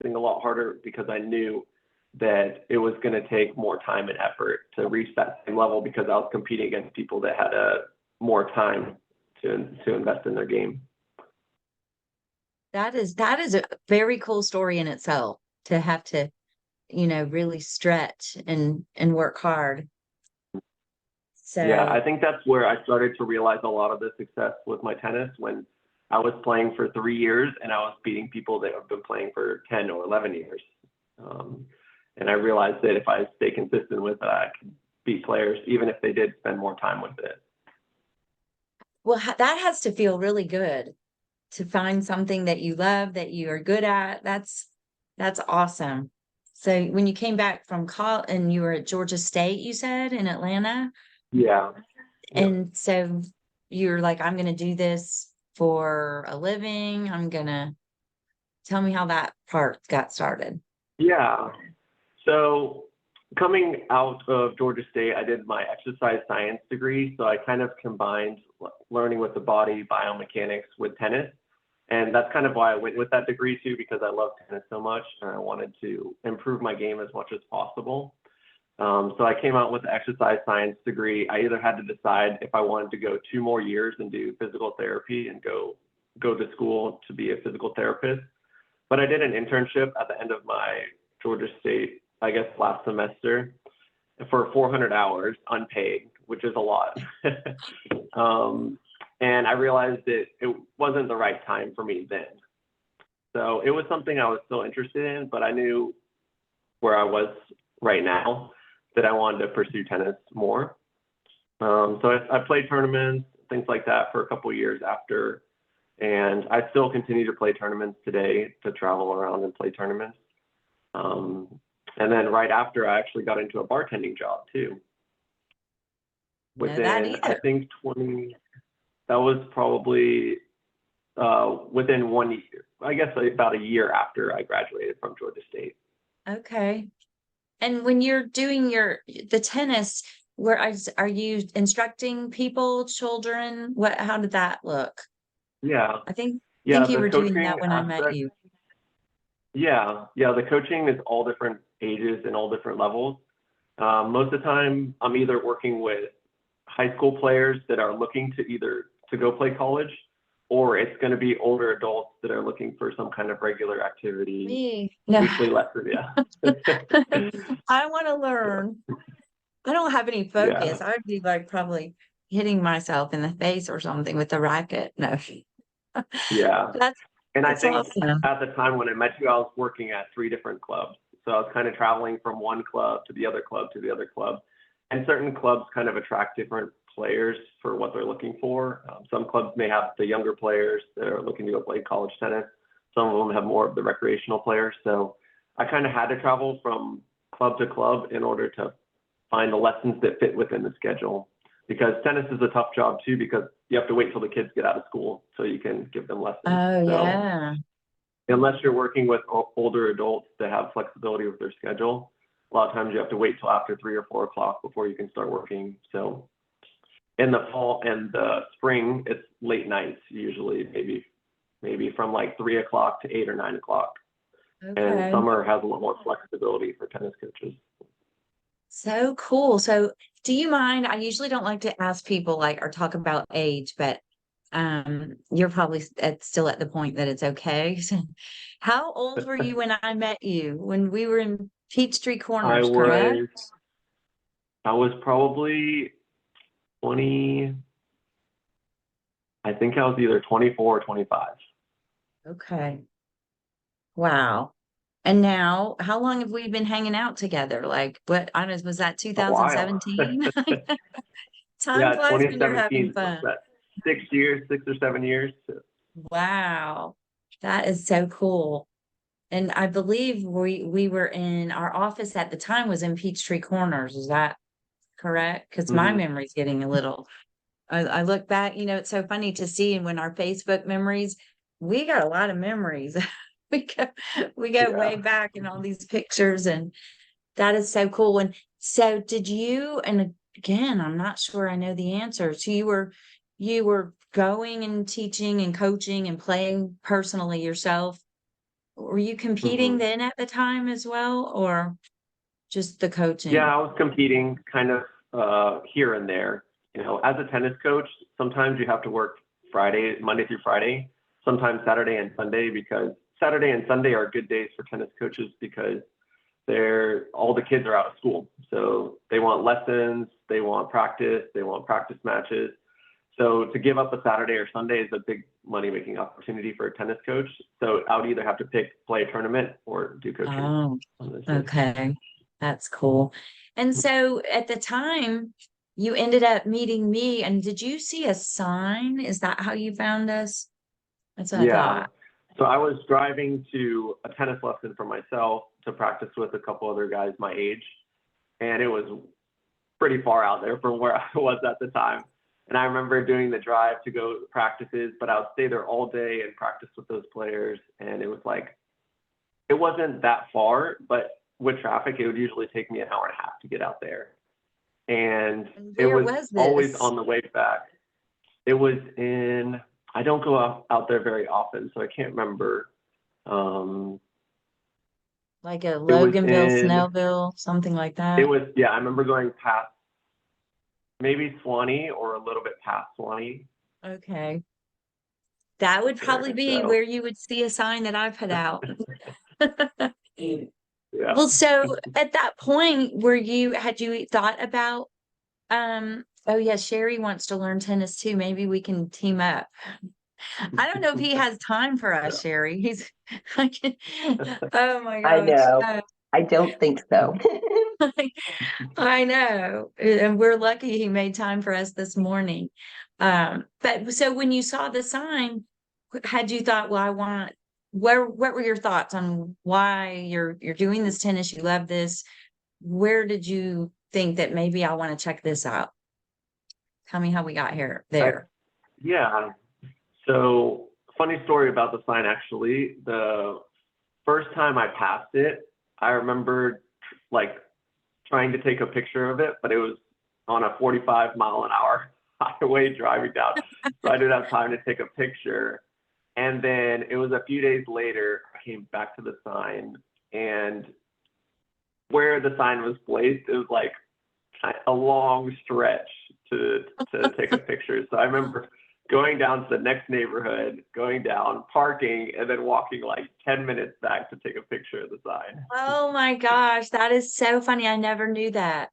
a lot harder because I knew that it was going to take more time and effort to reach that same level because I was competing against people that had more time to invest in their game. That is a very cool story in itself, to have to, really stretch and work hard. Yeah, I So, think that's where I started to realize a lot of the success with my tennis when I was playing for 3 years and I was beating people that have been playing for 10 or 11 years. Um, and I realized that if I stay consistent with it, I could beat players even if they did spend more time with it. well, that has to feel really good to find something that you love, that you are good at. That's awesome. So when you came back from college and you were at Georgia State, you said in Atlanta, Yeah. Yep. and so you're like, I'm going to do this for a living. Tell me how that part got started. Yeah. So coming out of Georgia State, I did my exercise science degree. So I kind of combined learning with the body, biomechanics with tennis. And that's kind of why I went with that degree too, because I love tennis so much and I wanted to improve my game as much as possible. So I came out with the exercise science degree. I either had to decide if I wanted to go 2 more years and do physical therapy and go to school to be a physical therapist. But I did an internship at the end of my Georgia State, I guess, last semester for 400 hours unpaid, which is a lot. And I realized that it wasn't the right time for me then. So it was something I was still interested in, but I knew where I was right now that I wanted to pursue tennis more. So I played tournaments, things like that for a couple of years after, and I still continue to play tournaments today, to travel around and play tournaments. And then right after, I actually got into a bartending job too. Know that Within, I either. think that was probably within 1 year, I guess about a year after I graduated from Georgia State. Okay. And when you're doing the tennis, are you instructing people, children? How did that look? Yeah, I think yeah, you the were doing coaching that when I met aspect. you. Yeah, the coaching is all different ages and all different levels. Most of the time, I'm either working with high school players that are looking to either to go play college, or it's going to be older adults that are looking for some kind of regular activity, Me. No. weekly lesson. Yeah. I want to learn. I don't have any Yeah. focus. I would be like probably hitting myself in the face or something with the racket. No. Yeah. That's And I that's think awesome. at the time when I met you, I was working at 3 different clubs. So I was kind of traveling from one club to the other club to the other club. And certain clubs kind of attract different players for what they're looking for. Some clubs may have the younger players that are looking to go play college tennis. Some of them have more of the recreational players. So I kind of had to travel from club to club in order to find the lessons that fit within the schedule. Because tennis is a tough job too, because you have to wait till the kids get out of school so you can give them lessons. Oh So yeah. unless you're working with older adults that have flexibility with their schedule, a lot of times you have to wait till after 3 or 4 o'clock before you can start working. So in the fall and the spring, it's late nights usually, maybe from like 3 o'clock to 8 or 9 o'clock. And Okay. summer has a lot more flexibility for tennis coaches. So cool. So do you mind? I usually don't like to ask people like or talk about age, but you're probably still at the point that it's okay. So how old were you when I met you? When we were in Peachtree I Corners, correct? was I was probably 20. I think I was either 24 or 25. Okay. Wow. And now, how long have we been hanging out together? Like, what, I was that A while. 2017? Time Yeah, flies when you're having 2017. What's fun. that? 6 years, 6 or 7 years. Wow. That is so cool. And I believe we were in our office at the time was in Peachtree Corners. Is that correct? Because my Hmm. memory's getting a little, I look back, it's so funny to see, and when our Facebook memories, we got a lot of memories. We go, we go way Yeah. back in all these pictures, and that is so cool. And so did you, and again, I'm not sure I know the answer. So you were going and teaching and coaching and playing personally yourself were you competing Hmm. then at the time as well, or just the Yeah, coaching? I was competing kind of here and there. You know, as a tennis coach, sometimes you have to work Monday through Friday, sometimes Saturday and Sunday, because Saturday and Sunday are good days for tennis coaches because all the kids are out of school. So they want lessons, they want practice matches. So to give up a Saturday or Sunday is a big money making opportunity for a tennis coach. So I would either have to play a tournament or do coaching Oh, on those days. okay. That's cool. And so at the time, you ended up meeting me, and did you see a sign? Is that how you found us? That's what I Yeah. thought. So I was driving to a tennis lesson for myself to practice with a couple other guys my age. And it was pretty far out there from where I was at the time. And I remember doing the drive to go to practices, but I would stay there all day and practice with those players. And it was like, it wasn't that far, but with traffic, it would usually take me an hour and a half to get out there. And And it where was was always this? on the way back. It was I don't go out there very often, so I can't remember. Um, Like a it was Loganville, Snellville, something like that? yeah, I remember going past maybe Swanee or a little bit past Swanee Okay. That would probably there. be So where you would see a sign that I put out. yeah. Well, so at that point, had you thought about, oh yeah, Sherry wants to learn tennis too. Maybe we can team up. I don't know if he has time for us, Yeah. Sherry. He's like, oh my I gosh. know. I don't think so. I know. And we're lucky he made time for us this morning. But so when you saw the sign, had you thought, well, what were your thoughts on why you're doing this tennis? You love this. Where did you think that maybe I want to check this out? Tell me how we got here I, there. yeah. So funny story about the sign actually. The first time I passed it, I remember like trying to take a picture of it, but it was on a 45-mile-an-hour highway driving down. So I didn't have time to take a picture. And then it was a few days later, I came back to the sign, and where the sign was placed, it was like a long stretch to take a picture. So I remember going down to the next neighborhood, going down, parking, and then walking like 10 minutes back to take a picture of the sign. Oh my gosh, that is so funny. I never knew that.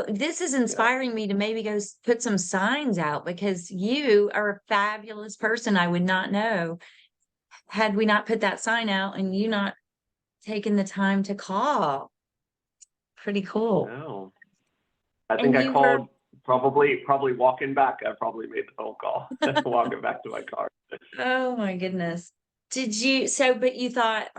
This is Yeah. inspiring me to maybe go put some signs out because you are a fabulous person. I would not know had we not put that sign out and you not taken the time to call. Pretty cool. No. I think And I you were, called probably walking back. I probably made the phone call walking back to my car. oh my goodness. But you thought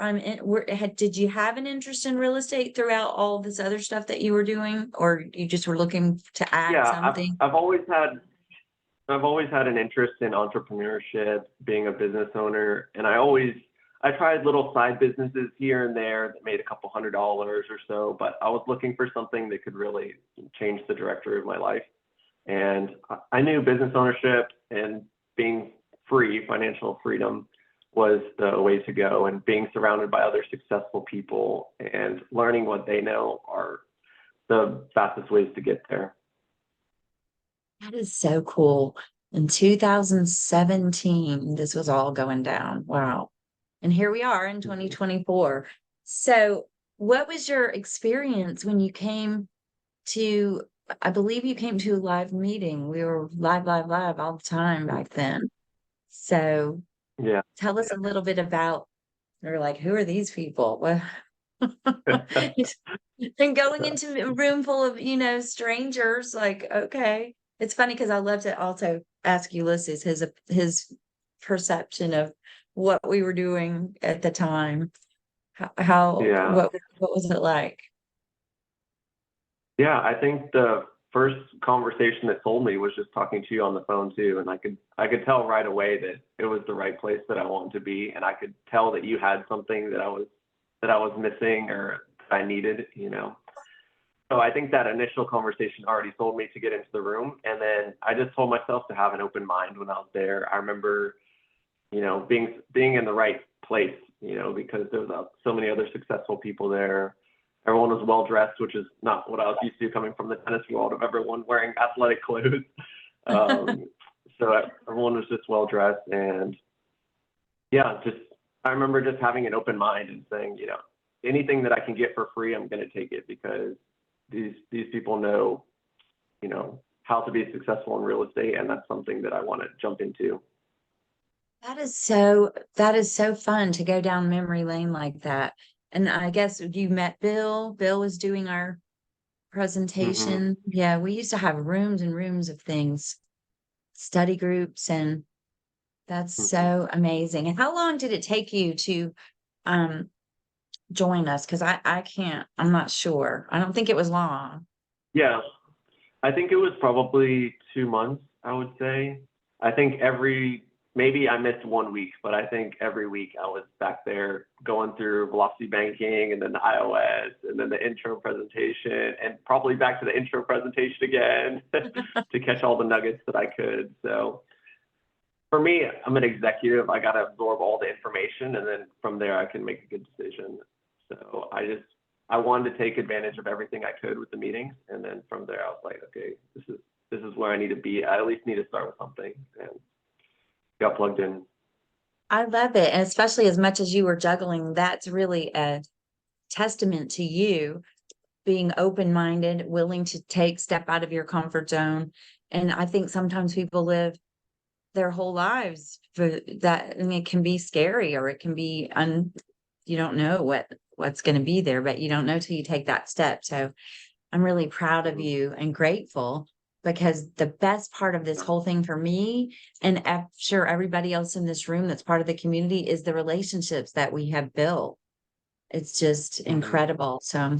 did you have an interest in real estate throughout all this other stuff that you were doing, or you just were looking to add Yeah, something? I've always had an interest in entrepreneurship, being a business owner, and I tried little side businesses here and there that made a couple $100 or so, but I was looking for something that could really change the directory of my life. And I knew business ownership and being free, financial freedom was the way to go, and being surrounded by other successful people and learning what they know are the fastest ways to get there. That is so cool. In 2017, this was all going down. Wow. And here we are in 2024. So, what was your experience when you came to, I believe you came to a live meeting. We were live all the time back then. So, Yeah. tell us a little bit about, or like, who are these people? Well, and going into a room full of, strangers, like, okay. It's funny because I love to also ask Ulysses his perception of what we were doing at the time. Yeah. What was it like? Yeah, I think the first conversation that sold me was just talking to you on the phone too, and I could tell right away that it was the right place that I wanted to be, and I could tell that you had something that I was missing or that I needed. So I think that initial conversation already sold me to get into the room, and then I just told myself to have an open mind when I was there. I remember, being in the right place because there was so many other successful people there. Everyone was well dressed, which is not what I was used to coming from the tennis world of everyone wearing athletic clothes. So everyone was just well dressed, and yeah, I remember just having an open mind and saying, anything that I can get for free, I'm going to take it, because these people know, how to be successful in real estate, and that's something that I want to jump into. That is so fun to go down memory lane like that. And I guess you met Bill. Bill was doing our Mm-hmm. presentation. Yeah, we used to have rooms and rooms of things, study groups, and that's Mm-hmm. so amazing. And how long did it take you to um join us? Because I can't, I'm not sure. I don't think it was long. Yeah, I think it was probably 2 months, I would say. I think maybe I missed 1 week, but I think every week I was back there going through velocity banking, and then the iOS, and then the intro presentation, and probably back to the intro presentation again to catch all the nuggets that I could. So for me, I'm an executive. I got to absorb all the information, and then from there I can make a good decision. So I wanted to take advantage of everything I could with the meetings, and then from there I was like, okay, this is where I need to be. I at least need to start with something, and got plugged in. I love it. And especially as much as you were juggling, that's really a testament to you being open-minded, willing to step out of your comfort zone. And I think sometimes people live their whole lives for that, and it can be scary, or it can be you don't know what's going to be there, but you don't know till you take that step. So I'm really proud of you and grateful, because the best part of this whole thing for me, and I'm sure everybody else in this room that's part of the community, is the relationships that we have built. It's just Mm-hmm. incredible. So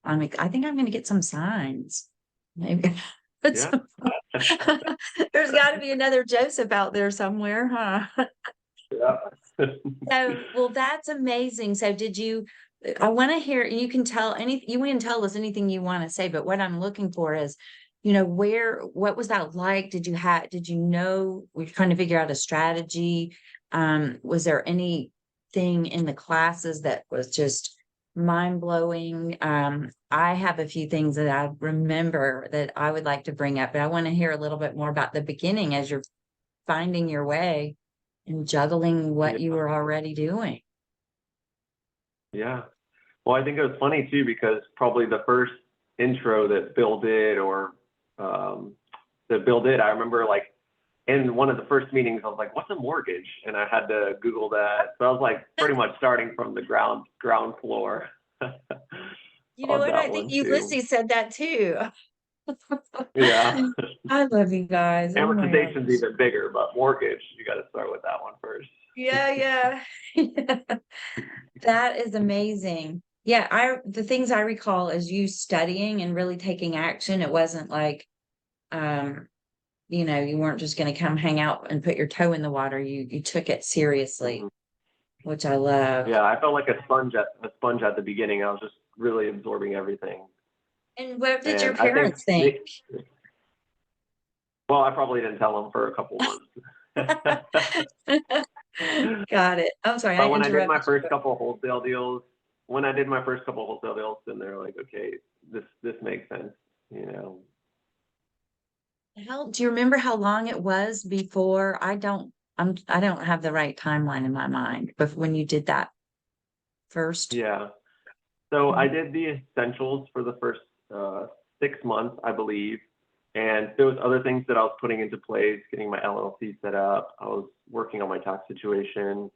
I think I'm going to get some signs. Maybe. Put Yeah. some- There's got to be another Joseph out there somewhere, huh? Yeah. So, well, that's amazing. So I want to hear, you can you can tell us anything you want to say, but what I'm looking for is, what was that like? Did you know, we're trying to figure out a strategy? Was there anything in the classes that was just mind blowing? I have a few things that I remember that I would like to bring up, but I want to hear a little bit more about the beginning as you're finding your way and juggling Yeah. what you were already doing. Yeah. Well, I think it was funny too, because probably the first intro that Bill did, um, I remember like in one of the first meetings, I was like, "What's a mortgage?" And I had to Google that. So I was like pretty much starting from the ground floor You know on what? I that think one too. Ulysses said that too. Yeah. I love you guys. Oh my Amortization's gosh. even bigger, but mortgage, you got to start with that one first. Yeah, yeah. That is amazing. Yeah, the things I recall is you studying and really taking action. It wasn't like um, you weren't just going to come hang out and put your toe in the water. You took it seriously, Mhm. which I love. Yeah, I felt like a sponge at the beginning. I was just really absorbing everything. And what did your And I think, parents think? well, I probably didn't tell them for a couple months. Got it. I'm sorry, I But when I did my interrupted first you. couple of wholesale deals, then they're like, okay, this makes sense, you know. Do you remember how long it was before? I don't have the right timeline in my mind, but when you did that first. Yeah. So I did the essentials for the first 6 months, I believe. And there was other things that I was putting into place, getting my LLC set up. I was working on my tax situation.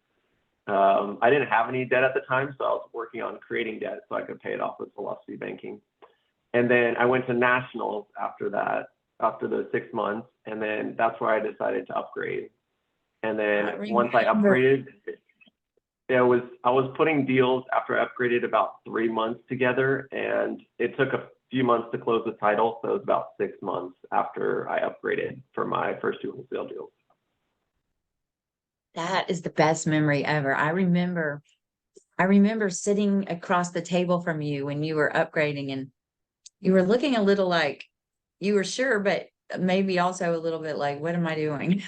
I didn't have any debt at the time, so I was working on creating debt so I could pay it off with velocity banking. And then I went to nationals after that, after the 6 months, and then that's where I decided to upgrade. And I then once I remember. upgraded, I was putting deals after I upgraded about 3 months together, and it took a few months to close the title, so it was about 6 months after I upgraded for my first two wholesale deals. That is the best memory ever. I remember sitting across the table from you when you were upgrading, and you were looking a little like you were sure, but maybe also a little bit like, what am I doing?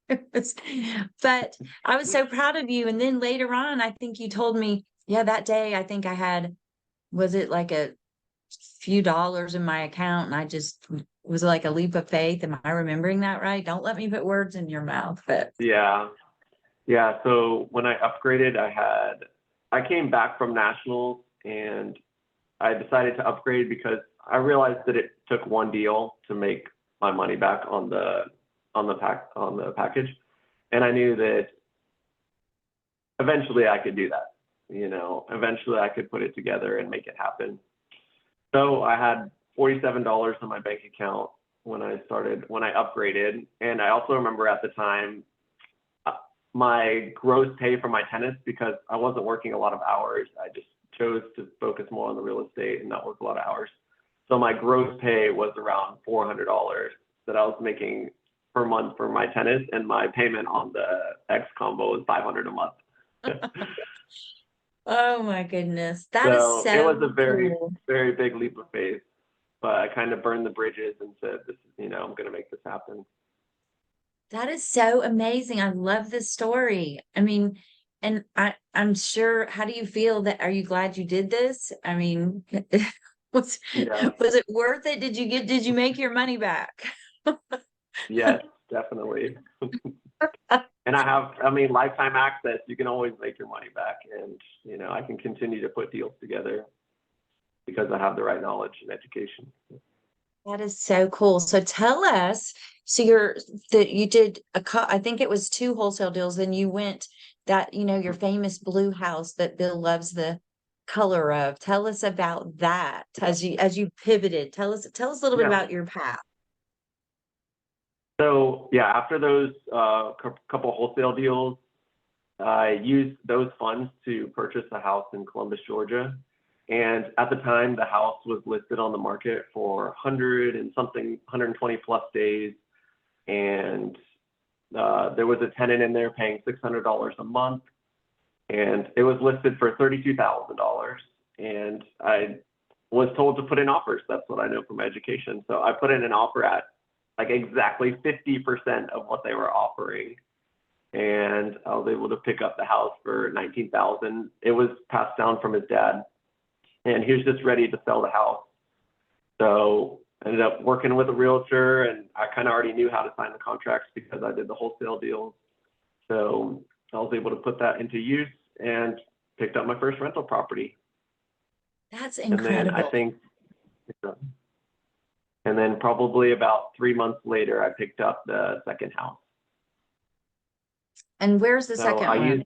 But I was so proud of you. And then later on, I think you told me, yeah, that day I think I had, was it like a few dollars in my account? And I just was like a leap of faith. Am I remembering that right? Don't let me put words in your mouth, but Yeah. Yeah. So when I upgraded, I came back from nationals and I decided to upgrade because I realized that it took one deal to make my money back on the package. And I knew that eventually I could do that. Eventually I could put it together and make it happen. So I had $47 in my bank account when I upgraded. And I also remember at the time, my gross pay for my tenants, because I wasn't working a lot of hours, I just chose to focus more on the real estate and not work a lot of hours. So my gross pay was around $400 that I was making per month for my tenants, and my payment on the X combo was $500 a month. oh my goodness, that is So it was so a very, cool. very big leap of faith, but I kind of burned the bridges and said, "This is, I'm going to make this happen." That is so amazing. I love this story. I mean, and I'm sure, how do you feel that, are you glad you did this? I mean, was Yeah. was it worth it? Did you make your money back? Yes, definitely. And lifetime access, you can always make your money back. And, I can continue to put deals together because I have the right knowledge and education. That is so cool. So tell us, so you did I think it was two wholesale deals, then you went that, your famous blue house that Bill loves the color of. Tell us about that as you pivoted. Tell us a little bit Yeah. about your path. So yeah, after those couple wholesale deals, I used those funds to purchase a house in Columbus, Georgia. And at the time, the house was listed on the market for 120 plus days. And there was a tenant in there paying $600 a month. And it was listed for $32,000. And I was told to put in offers. That's what I know from education. So I put in an offer at like exactly 50% of what they were offering. And I was able to pick up the house for $19,000. It was passed down from his dad, and he was just ready to sell the house. So I ended up working with a realtor, and I kind of already knew how to sign the contracts because I did the wholesale deals. So I was able to put that into use and picked up my first rental property. That's And then I incredible. think, and then probably about 3 months later, I picked up the second house. And where's the So second I one? used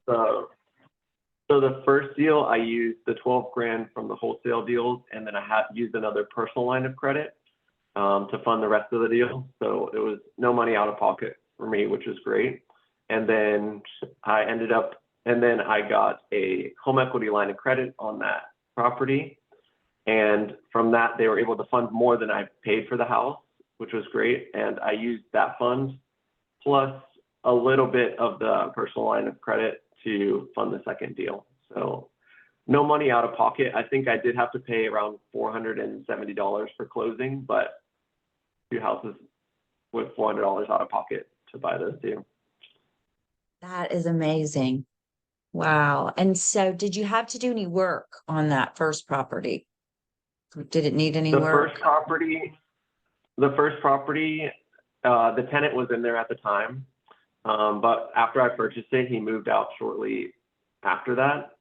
the first deal, I used the 12 grand from the wholesale deals, and then I had used another personal line of credit to fund the rest of the deal. So it was no money out of pocket for me, which was great. And then I got a home equity line of credit on that property. And from that, they were able to fund more than I paid for the house, which was great. And I used that fund plus a little bit of the personal line of credit to fund the second deal. So no money out of pocket. I think I did have to pay around $470 for closing, but two houses with $400 out of pocket to buy those two. That is amazing. Wow. And so did you have to do any work on that first property? Did it need any The work? first property, the tenant was in there at the time. But after I purchased it, he moved out shortly after that.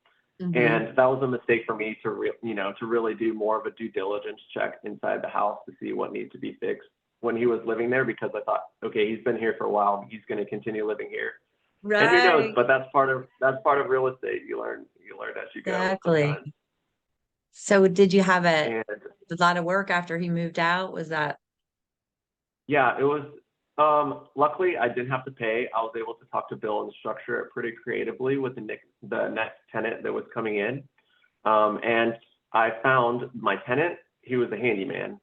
Mhm. And that was a mistake for me to really do more of a due diligence check inside the house to see what needs to be fixed when he was living there, because I thought, okay, he's been here for a while, he's going to continue living here. And who knows, Right. but that's part of real estate. You learn as you go Exactly. sometimes. So did you have a And lot of work after he moved out? Was that? yeah, it was luckily I didn't have to pay. I was able to talk to Bill and structure it pretty creatively with the next tenant that was coming in. And I found my tenant, he was a handyman.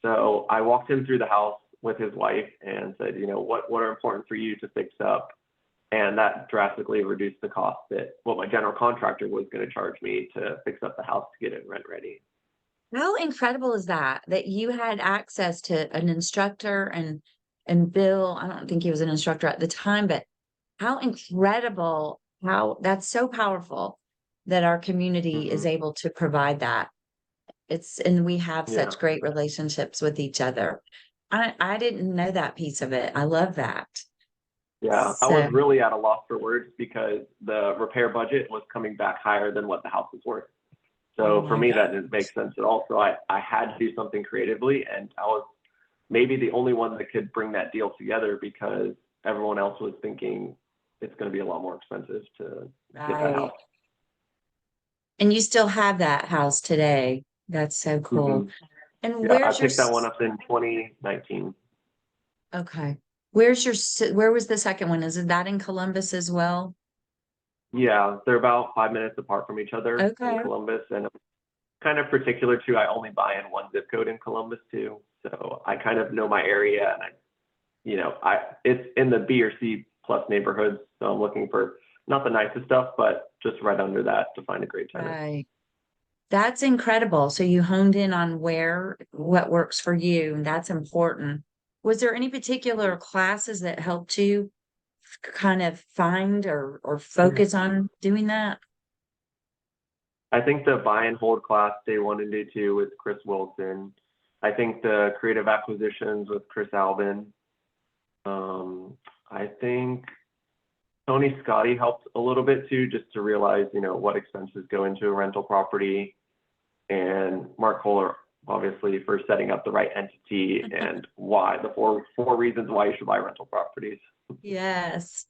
So I walked him through the house with his wife and said, what are important for you to fix up? And that drastically reduced the cost that what my general contractor was going to charge me to fix up the house to get it rent ready. How incredible is that you had access to an instructor and and Bill, I don't think he was an instructor at the time, but how incredible, how that's so powerful that our community is Hmm. able to provide that. And we have Yeah. such great relationships with each other. I didn't know that piece of it. I love that. Yeah, I was So, really at a loss for words because the repair budget was coming back higher than what the house was worth. oh So for my me, God. that didn't make sense at all. So I had to do something creatively, and I was maybe the only one that could bring that deal together because everyone else was thinking it's going to be a lot more expensive to get that Right. house. And you still have that house today. That's so Hmm. cool. And Yeah, I picked that one up in 2019. okay. Where was the second one? Is it that in Columbus as well? Yeah, they're about 5 minutes apart from each other in Okay. Columbus, and I'm kind of particular too. I only buy in one zip code in Columbus too, so I kind of know my area, and I it's in the B or C plus neighborhoods, so I'm looking for not the nicest stuff, but just right under that to find a great tenant. Right. That's incredible. So you honed in on what works for you, and that's important. Was there any particular classes that helped you kind of find or focus on doing that? I think the buy and hold class day one and day two with Chris Wilson. I think the creative acquisitions with Chris Alvin. I think Tony Scotti helped a little bit too, just to realize, what expenses go into a rental property, and Mark Kohler, obviously, for setting up the right entity and why the four reasons why you should buy rental properties. Yes.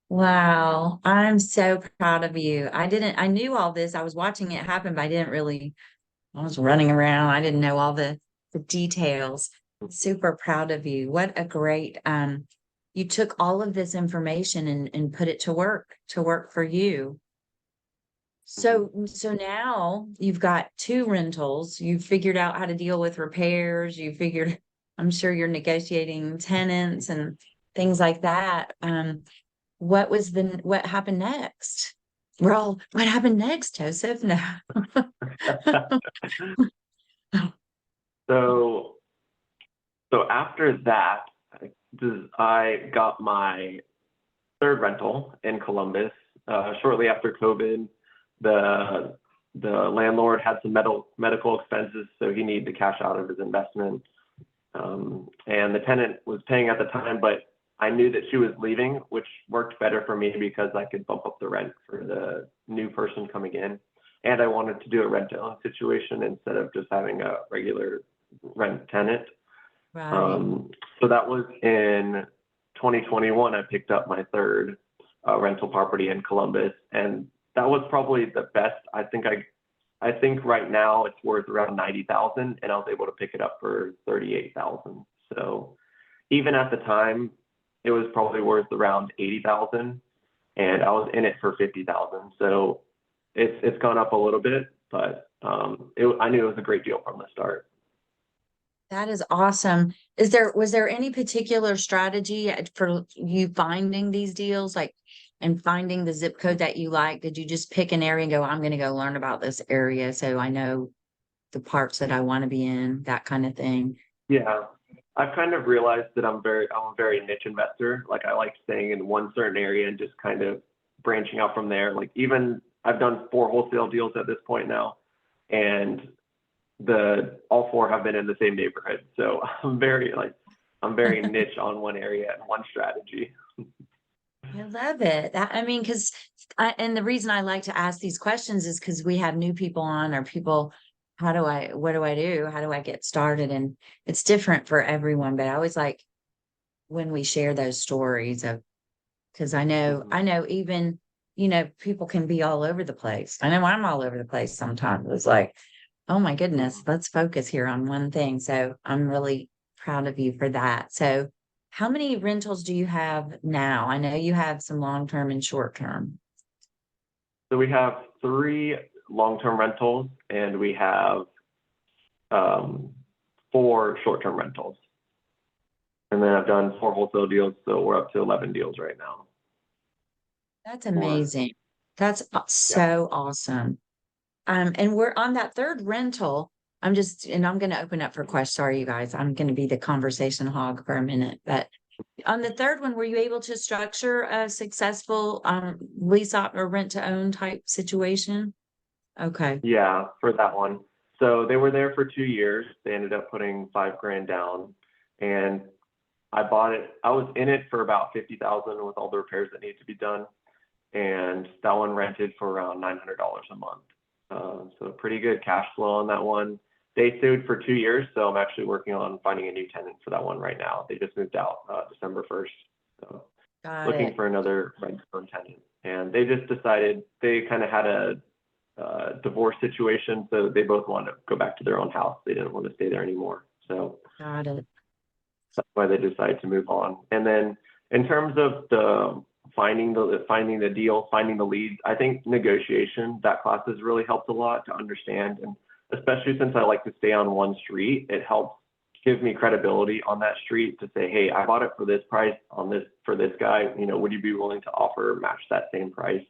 Wow. I'm so proud of you. I knew all this. I was watching it happen, but I was running around. I didn't know all the details. Super proud of you. What a great, you took all of this information and put it to work for you. Mhm. So now you've got two rentals. You've figured out how to deal with repairs. I'm sure you're negotiating tenants and things like that. What happened next? What happened next, Joseph? No. so so after that, I got my third rental in Columbus. Shortly after COVID, the the landlord had some medical expenses, so he needed to cash out of his investment. And the tenant was paying at the time, but I knew that she was leaving, which worked better for me because I could bump up the rent for the new person coming in. And I wanted to do a rent to own situation instead of just having a regular rent tenant. Right. Um, so that was in 2021. I picked up my third rental property in Columbus, and that was probably the best. I think right now it's worth around 90,000, and I was able to pick it up for 38,000. So even at the time, it was probably worth around 80,000, and I was in it for 50,000. So it's gone up a little bit, but I knew it was a great deal from the start. That is awesome. Was there any particular strategy for you finding these deals, like and finding the zip code that you like? Did you just pick an area and go, I'm going to go learn about this area so I know the parts that I want to be in, that kind of thing? Yeah, I've kind of realized that I'm a very niche investor. Like I like staying in one certain area and just kind of branching out from there. Like even I've done four wholesale deals at this point now, and the all four have been in the same neighborhood. So I'm very niche on one area and one strategy. I love it. I mean, and the reason I like to ask these questions is because we have new people on or people, what do I do? How do I get started? And it's different for everyone, but I always like when we share those stories of, because Mhm. I know even, people can be all over the place. I know I'm all over the place sometimes. It's like, oh my goodness, Mhm. let's focus here on one thing. So I'm really proud of you for that. So how many rentals do you have now? I know you have some long-term and short-term. So we have three long-term rentals and we have um, four short-term rentals. And then I've done four wholesale deals, so we're up to 11 deals right now. That's Or amazing. That's yeah. so awesome. And we're on that third rental. I'm going to open up for questions. Sorry, you guys. I'm going to be the conversation hog for a minute. But on the third one, were you able to structure a successful lease op or rent to own type situation? Okay. Yeah, for that one. So they were there for 2 years. They ended up putting 5 grand down, and I bought it. I was in it for about 50,000 with all the repairs that need to be done, and that one rented for around $900 a month. So pretty good cash flow on that one. They stayed for 2 years, so I'm actually working on finding a new tenant for that one right now. They just moved out December 1st, so Got looking it. for another rent-to-own tenant. And they just decided they kind of had a divorce situation, so they both wanted to go back to their own house. They didn't want to stay there anymore, so Got it. that's why they decided to move on. And then in terms of the finding the deal, finding the leads, I think negotiation, that class has really helped a lot to understand. And especially since I like to stay on one street, it helps give me credibility on that street to say, hey, I bought it for this price on this for this guy. You know, would you be willing to offer match that same price?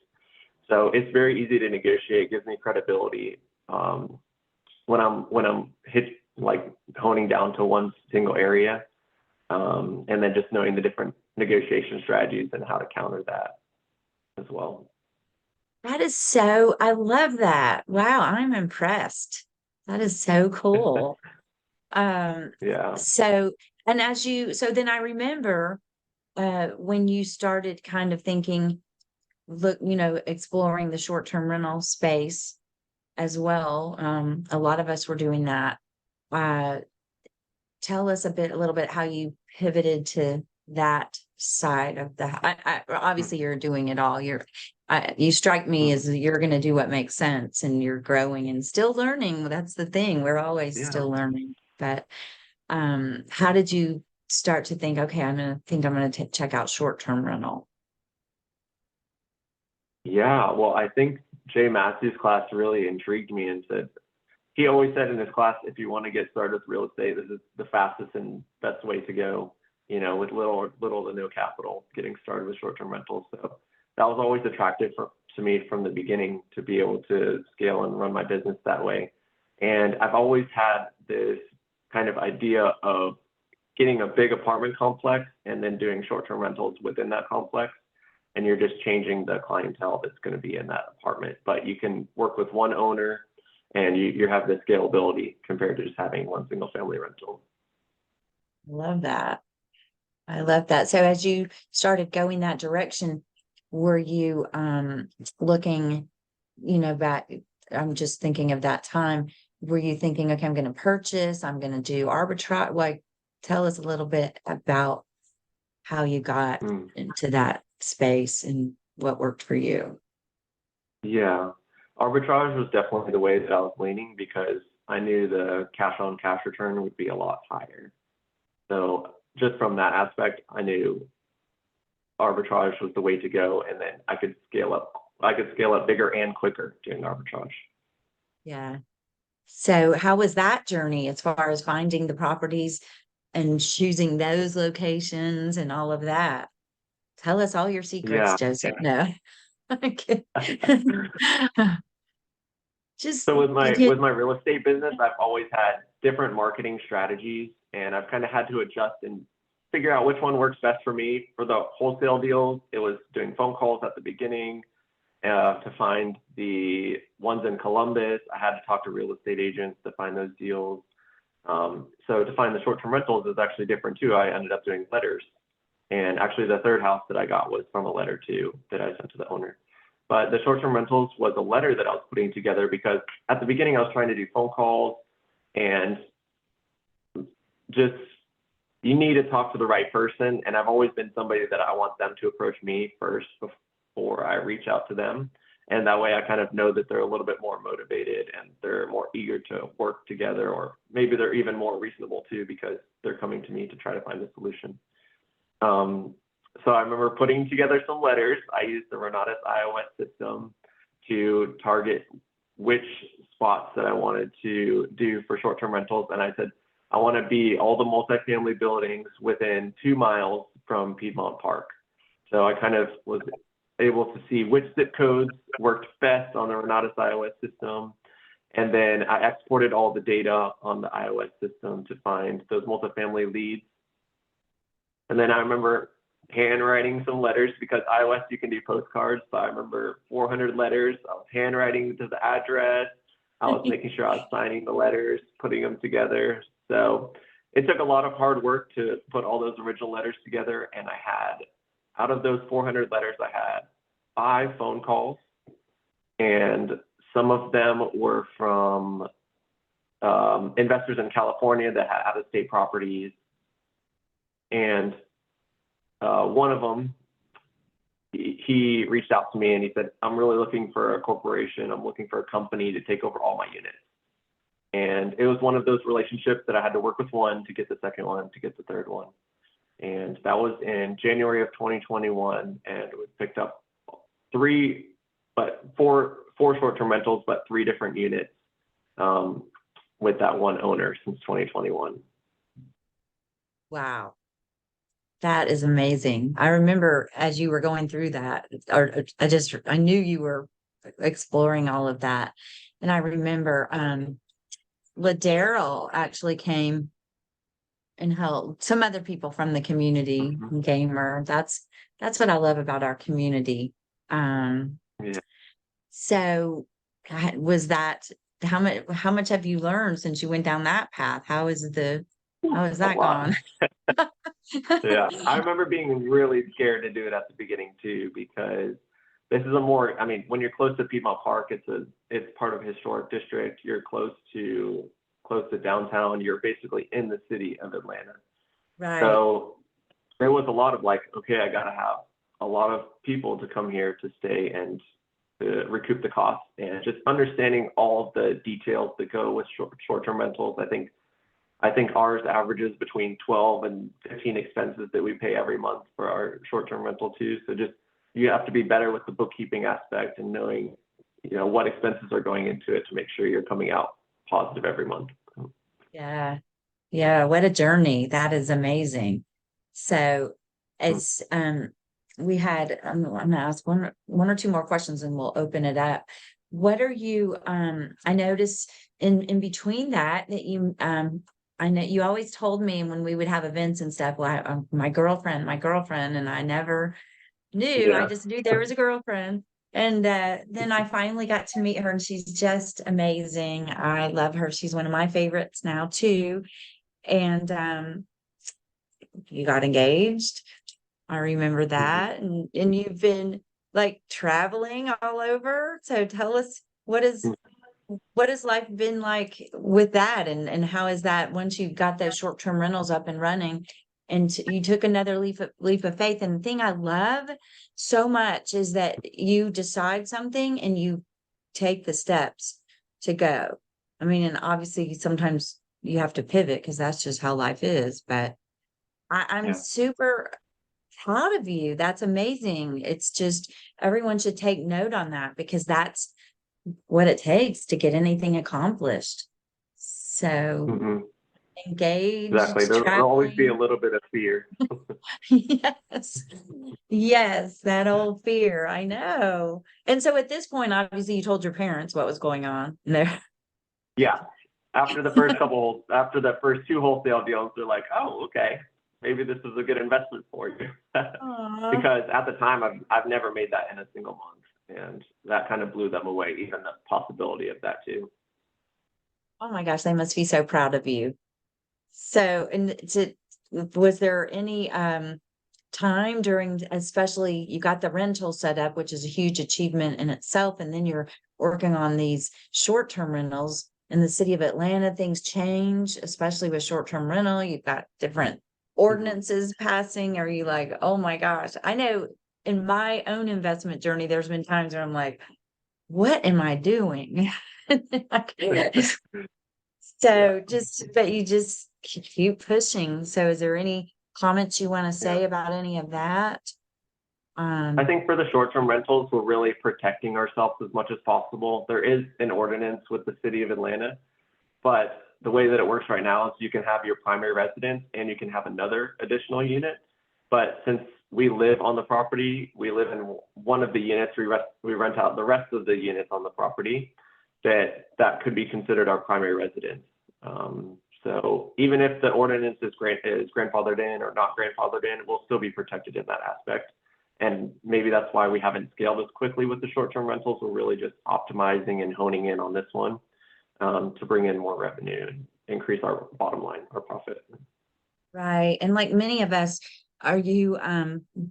So it's very easy to negotiate. It gives me credibility when I'm like honing down to one single area. And then just knowing the different negotiation strategies and how to counter that as well. I love that. Wow, I'm impressed. That is so cool. Yeah. So, and so then I remember, when you started kind of thinking, look, exploring the short-term rental space as well. A lot of us were doing that. Uh, Tell us a little bit how you pivoted to that side of obviously you're doing it all. You strike me as you're going to do what makes sense, and you're growing and still learning. That's the thing. We're always Yeah. still learning. But how did you start to think, okay, I'm going to check out short-term rental? Yeah. Well, I think Jay Matthews' class really intrigued me and said, he always said in his class, if you want to get started with real estate, this is the fastest and best way to go, with little to no capital, getting started with short-term rentals. So that was always attractive to me from the beginning, to be able to scale and run my business that way. And I've always had this kind of idea of getting a big apartment complex and then doing short-term rentals within that complex. And you're just changing the clientele that's going to be in that apartment. But you can work with one owner, and you have the scalability compared to just having one single family rental. Love that. I love that. So as you started going that direction, were you looking, back, I'm just thinking of that time, were you thinking, okay, I'm going to purchase, I'm going to do arbitrage? Like, tell us a little bit about how you got into that space and what worked for you. Yeah. Arbitrage was definitely the way that I was leaning, because I knew the cash on cash return would be a lot higher. So just from that aspect, I knew arbitrage was the way to go, and then I could scale up bigger and quicker doing arbitrage. Yeah. So how was that journey as far as finding the properties and choosing those locations and all of that? Tell us all your secrets, Yeah. Joseph. No. Just So with you my real estate business, I've always had different marketing strategies, and I've kind of had to adjust and figure out which one works best for me. For the wholesale deals, it was doing phone calls at the beginning. To find the ones in Columbus, I had to talk to real estate agents to find those deals. So to find the short-term rentals is actually different too. I ended up doing letters, and actually the third house that I got was from a letter too that I sent to the owner. But the short-term rentals was a letter that I was putting together, because at the beginning I was trying to do phone calls, and just, you need to talk to the right person. And I've always been somebody that I want them to approach me first before I reach out to them. And that way I kind of know that they're a little bit more motivated and they're more eager to work together, or maybe they're even more reasonable too, because they're coming to me to try to find a solution. So I remember putting together some letters. I used the Renatus iOS system to target which spots that I wanted to do for short-term rentals. And I said, I want to be all the multifamily buildings within 2 miles from Piedmont Park. So I kind of was able to see which zip codes worked best on the Renatus iOS system. And then I exported all the data on the iOS system to find those multifamily leads. And then I remember handwriting some letters, because iOS, you can do postcards. So I remember 400 letters. I was handwriting to the address. I was making sure I was signing the letters, putting them together. So it took a lot of hard work to put all those original letters together. And I had, out of those 400 letters, I had 5 phone calls, and some of them were from investors in California that had out-of-state properties. And one of them, he reached out to me and he said, I'm really looking for a corporation. I'm looking for a company to take over all my units. And it was one of those relationships that I had to work with one to get the second one, to get the third one. And that was in January of 2021. And we picked up 4 short-term rentals, but 3 different units with that one owner since 2021. Wow. That is amazing. I remember as you were going through that, or I knew you were exploring all of that. And I remember Ladero actually came and helped some other people from the community, Gamer. That's what I love about our community. Yeah. So was that, how much have you learned since you went down that path? How has that gone? Yeah, I remember being really scared to do it at the beginning too, because this is when you're close to Piedmont Park, it's part of a historic district. You're close to downtown. You're basically in the city of Atlanta. Right. So there was a lot of like, okay, I gotta have a lot of people to come here to stay and to recoup the costs, and just understanding all of the details that go with short-term rentals. I think ours averages between 12 and 15 expenses that we pay every month for our short-term rental too. So just, you have to be better with the bookkeeping aspect and knowing, what expenses are going into it to make sure you're coming out positive every month. Yeah. Yeah. What a journey. That is amazing. So it's, we had, I'm going to ask one or two more questions and we'll open it up. What are you, I noticed in between that you, I know you always told me when we would have events and stuff, well, my girlfriend, and I never knew. Yeah. I just knew there was a girlfriend. And then I finally got to meet her, and she's just amazing. I love her. She's one of my favorites now too. And you got engaged. I remember that. And you've been like traveling all over. So tell us, what has life been like with that? And how is that once you got those short-term rentals up and running and you took another leap of faith? And the thing I love so much is that you decide something and you take the steps to go. I mean, and obviously sometimes you have to pivot because that's just how life is. But I'm super proud of you. That's amazing. It's just everyone should take note on that, because that's what it takes to get anything accomplished. So engaged. Exactly. There'll always be a little bit of fear. Yes, that old fear. I know. And so at this point, obviously you told your parents what was going on there. Yeah. After the first 2 wholesale deals, they're like, oh, okay, maybe this is a good investment for you. Because at the time, I've never made that in a single month. And that kind of blew them away, even the possibility of that too. Oh my gosh, they must be so proud of you. So, was there any time during, especially you got the rental set up, which is a huge achievement in itself, and then you're working on these short-term rentals in the city of Atlanta, things change, especially with short-term rental. You've got different ordinances passing. Are you like, oh my gosh? I know in my own investment journey, there's been times where I'm like, what am I doing? So but you just keep pushing. So is there any comments you want to say about any of that? I think for the short-term rentals, we're really protecting ourselves as much as possible. There is an ordinance with the city of Atlanta, but the way that it works right now is you can have your primary residence and you can have another additional unit. But since we live on the property, we live in one of the units, we rent out the rest of the units on the property. that could be considered our primary residence. So even if the ordinance is grandfathered in or not grandfathered in, we'll still be protected in that aspect. And maybe that's why we haven't scaled as quickly with the short-term rentals. We're really just optimizing and honing in on this one to bring in more revenue and increase our bottom line, our profit. Right. And like many of us, are you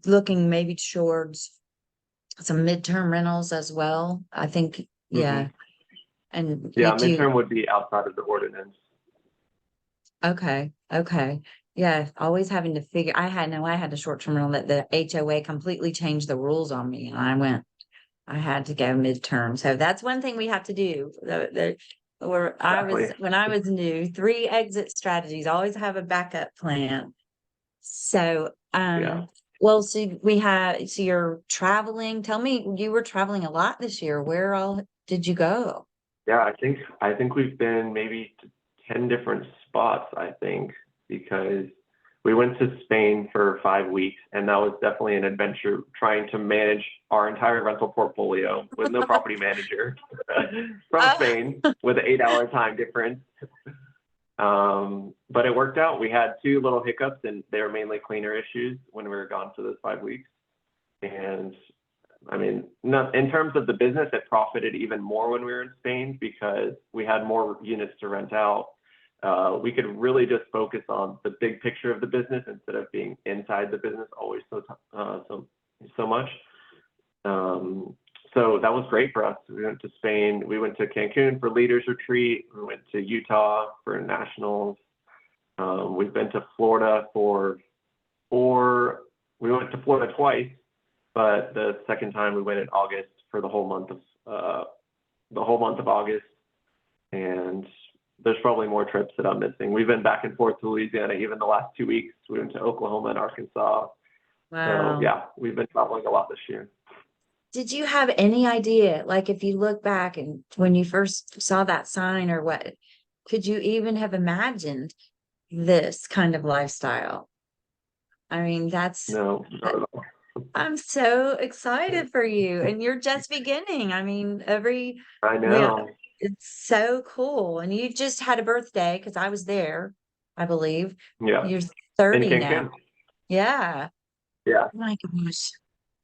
looking maybe towards some midterm rentals as well? I think, yeah. And Yeah, you do. midterm would be outside of the ordinance. Okay. Okay. Yeah. Always having to figure, I had a short-term rental that the HOA completely changed the rules on me. And I had to go midterm. So that's one thing we have to do. When I was new, 3 exit strategies, always have a backup plan. So, Yeah. well, so you're traveling. Tell me, you were traveling a lot this year. Where all did you go? Yeah, I think we've been maybe to 10 different spots, I think, because we went to Spain for 5 weeks, and that was definitely an adventure trying to manage our entire rental portfolio with no property manager from Spain with an 8-hour time difference. But it worked out. We had 2 little hiccups, and they were mainly cleaner issues when we were gone for those 5 weeks. And I mean, in terms of the business, it profited even more when we were in Spain because we had more units to rent out. We could really just focus on the big picture of the business instead of being inside the business always so much. So that was great for us. We went to Spain. We went to Cancun for Leaders Retreat. We went to Utah for Nationals. We've been to Florida we went to Florida twice, but the second time we went in August for the whole month of August. And there's probably more trips that I'm missing. We've been back and forth to Louisiana even the last 2 weeks. We went to Oklahoma and Arkansas. Wow. So yeah, we've been traveling a lot this year. Did you have any idea, like if you look back and when you first saw that sign or what, could you even have imagined this kind of lifestyle? I mean, No, not at all. I'm so excited for you, and you're just beginning. I mean, I know. it's so cool. And you just had a birthday because I was there, I believe. Yeah. You're In 30 now. Cancun. Yeah. Yeah. Oh my gosh.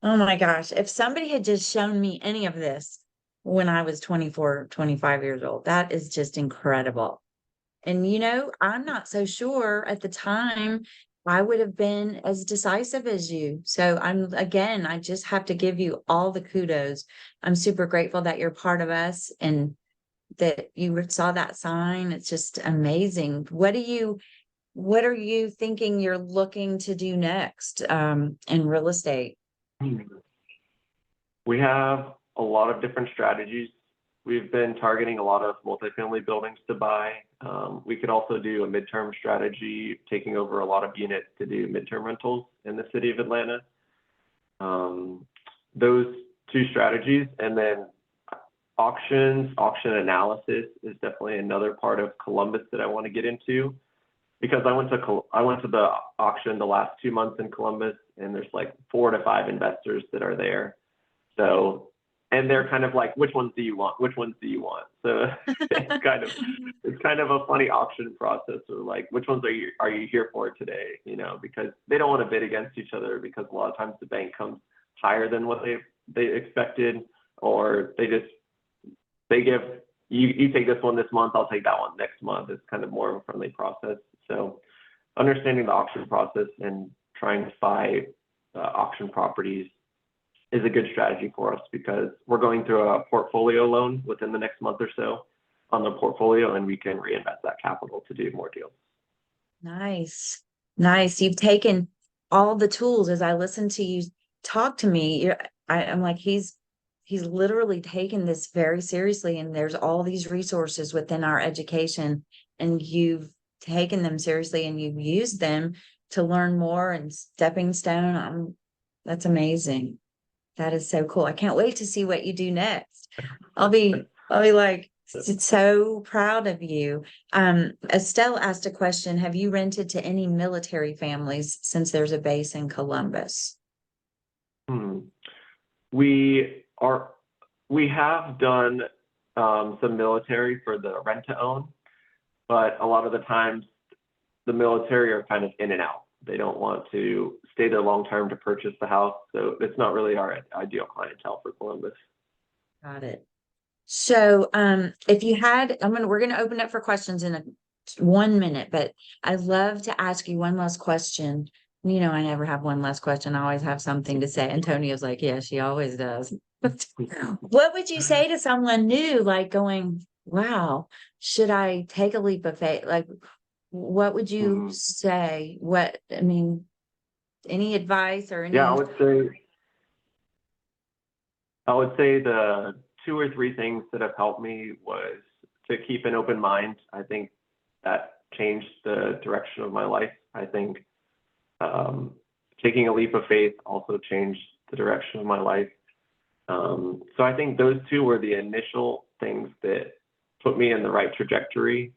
Oh my gosh. If somebody had just shown me any of this when I was 24, 25 years old, that is just incredible. And I'm not so sure at the time I would have been as decisive as you. So I just have to give you all the kudos. I'm super grateful that you're part of us and that you saw that sign. It's just amazing. What are you thinking you're looking to do next in real estate? We have a lot of different strategies. We've been targeting a lot of multifamily buildings to buy. We could also do a midterm strategy, taking over a lot of units to do midterm rentals in the city of Atlanta. Those 2 strategies, and then auction analysis is definitely another part of Columbus that I want to get into, because I went to the auction the last 2 months in Columbus, and there's like 4 to 5 investors that are there. So, and they're kind of like, which ones do you want? Which ones do you want? So it's kind of a funny auction process, or like, which ones are you here for today? Because they don't want to bid against each other, because a lot of times the bank comes higher than what they expected, or they give you take this one this month, I'll take that one next month. It's kind of more of a friendly process. So understanding the auction process and trying to buy auction properties is a good strategy for us, because we're going through a portfolio loan within the next month or so on the portfolio, and we can reinvest that capital to do more deals. Nice. Nice. You've taken all the tools. As I listen to you talk to me, I'm like, he's literally taken this very seriously, and there's all these resources within our education, and you've taken them seriously and you've used them to learn more and stepping stone. That's amazing. That is so cool. I can't wait to see what you do next. I'll be like so proud of you. Estelle asked a question. Have you rented to any military families since there's a base in Columbus? We have done some military for the rent to own, but a lot of the times the military are kind of in and out. They don't want to stay there long term to purchase the house. So it's not really our ideal clientele for Columbus. Got it. So, if you had, we're gonna open up for questions in 1 minute, but I'd love to ask you one last question. You know, I never have one last question. I always have something to say. Antonio's like, yeah, she always does. What would you say to someone new, like going, wow, should I take a leap of faith? Like, what would you say? Any advice or any? Yeah, I would say the 2 or 3 things that have helped me was to keep an open mind. I think that changed the direction of my life. I think taking a leap of faith also changed the direction of my life. So I think those 2 were the initial things that put me in the right trajectory.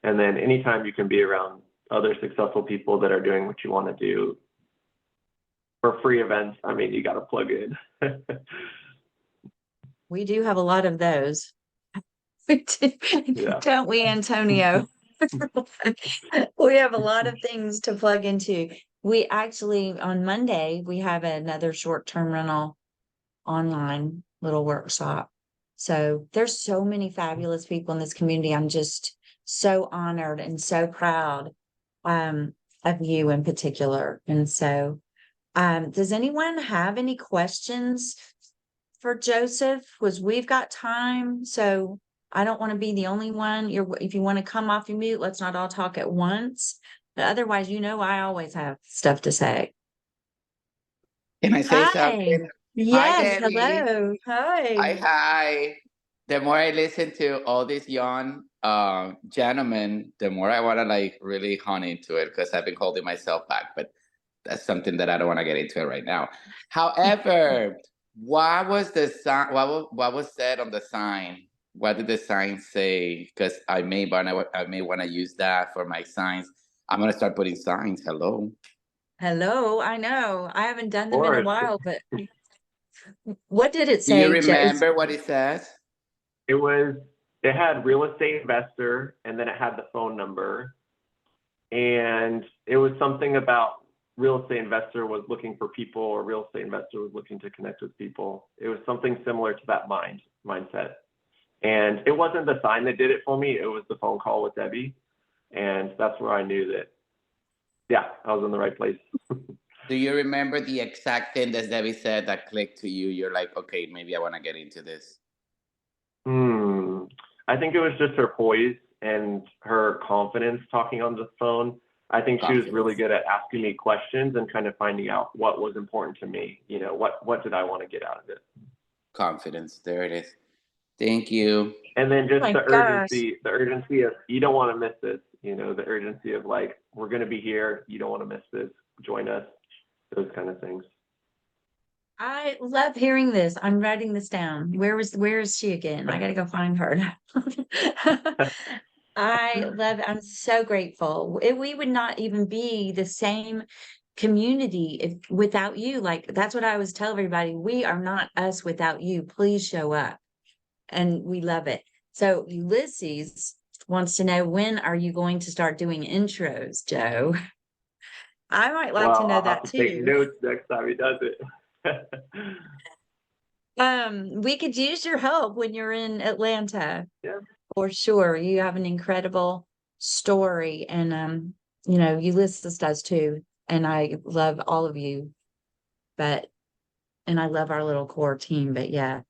And then anytime you can be around other successful people that are doing what you want to do for free events, I mean, you got to plug in. We do have a lot of those. Yeah. Don't we, Antonio? We have a lot of things to plug into. We actually, on Monday, we have another short-term rental online little workshop. So there's so many fabulous people in this community. I'm just so honored and so proud of you in particular. And so, does anyone have any questions for Joseph? Because we've got time, so I don't want to be the only one. If you want to come off your mute, let's not all talk at once. But otherwise, you know, I always have stuff to say. Can I say Hi. something? Yes, Debbie. hello. Hi. Hi. The more I listen to all these young gentlemen, the more I want to like really hone into it because I've been holding myself back. But that's something that I don't want to get into right now. However, what was the sign? What was said on the sign? What did the sign say? Because I may want to use that for my signs. I'm gonna start putting signs. Hello. Hello. I know. I haven't done them in a Or while, but what did it Do you say, remember what it says? it had real estate investor, and then it had the phone number, and it was something about real estate investor was looking for people, or real estate investor was looking to connect with people. It was something similar to that mindset. And it wasn't the sign that did it for me. It was the phone call with Debbie. And that's where I knew that, yeah, I was in the right place. Do you remember the exact thing that Debbie said that clicked to you? You're like, okay, maybe I want to get into this. I think it was just her poise and her confidence talking on the phone. I think she was really good at asking me questions and kind of finding out what was important to me. You know, what did I want to get out of it? Confidence. There it is. Thank you. And then just the gosh. urgency of, you don't want to miss this, you know, the urgency of like, we're going to be here. You don't want to miss this. Join us. Those kind of things. I love hearing this. I'm writing this down. Where is she again? I gotta go find her. I love it. I'm so grateful. We would not even be the same community without you. Like that's what I always tell everybody. We are not us without you. Please show up. And we love it. So Ulysses wants to know, when are you going to start doing intros, Joe? I might like to know I'll that have to take too. notes next time he does it. We could use your help when you're in Atlanta. Yeah. For sure. You have an incredible story, and you know, Ulysses does too. And I love all of you, and I love our little core team, but yeah.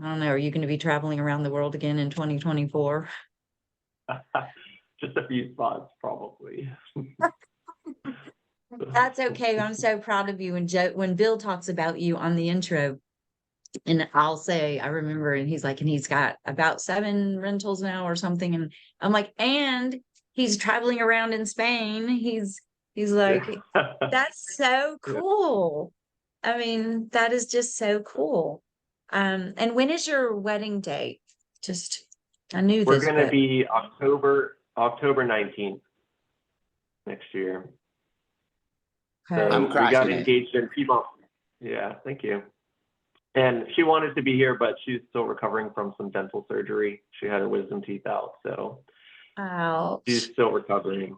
I don't know, are you going to be traveling around the world again in 2024? Just a few spots, probably. That's okay. I'm so proud of you. And Joe, when Bill talks about you on the intro, and I'll say, I remember, and he's like, and he's got about 7 rentals now or something. And I'm like, and he's traveling around in Spain. He's like, that's so cool. I mean, that is just so cool. And when is your wedding date? I knew We're this. going to be October 19th next year. Okay. So I'm we got crashing it. engaged in Piedmont. Yeah, thank you. And she wanted to be here, but she's still recovering from some dental surgery. She had her wisdom teeth out, so she's Ouch. still recovering.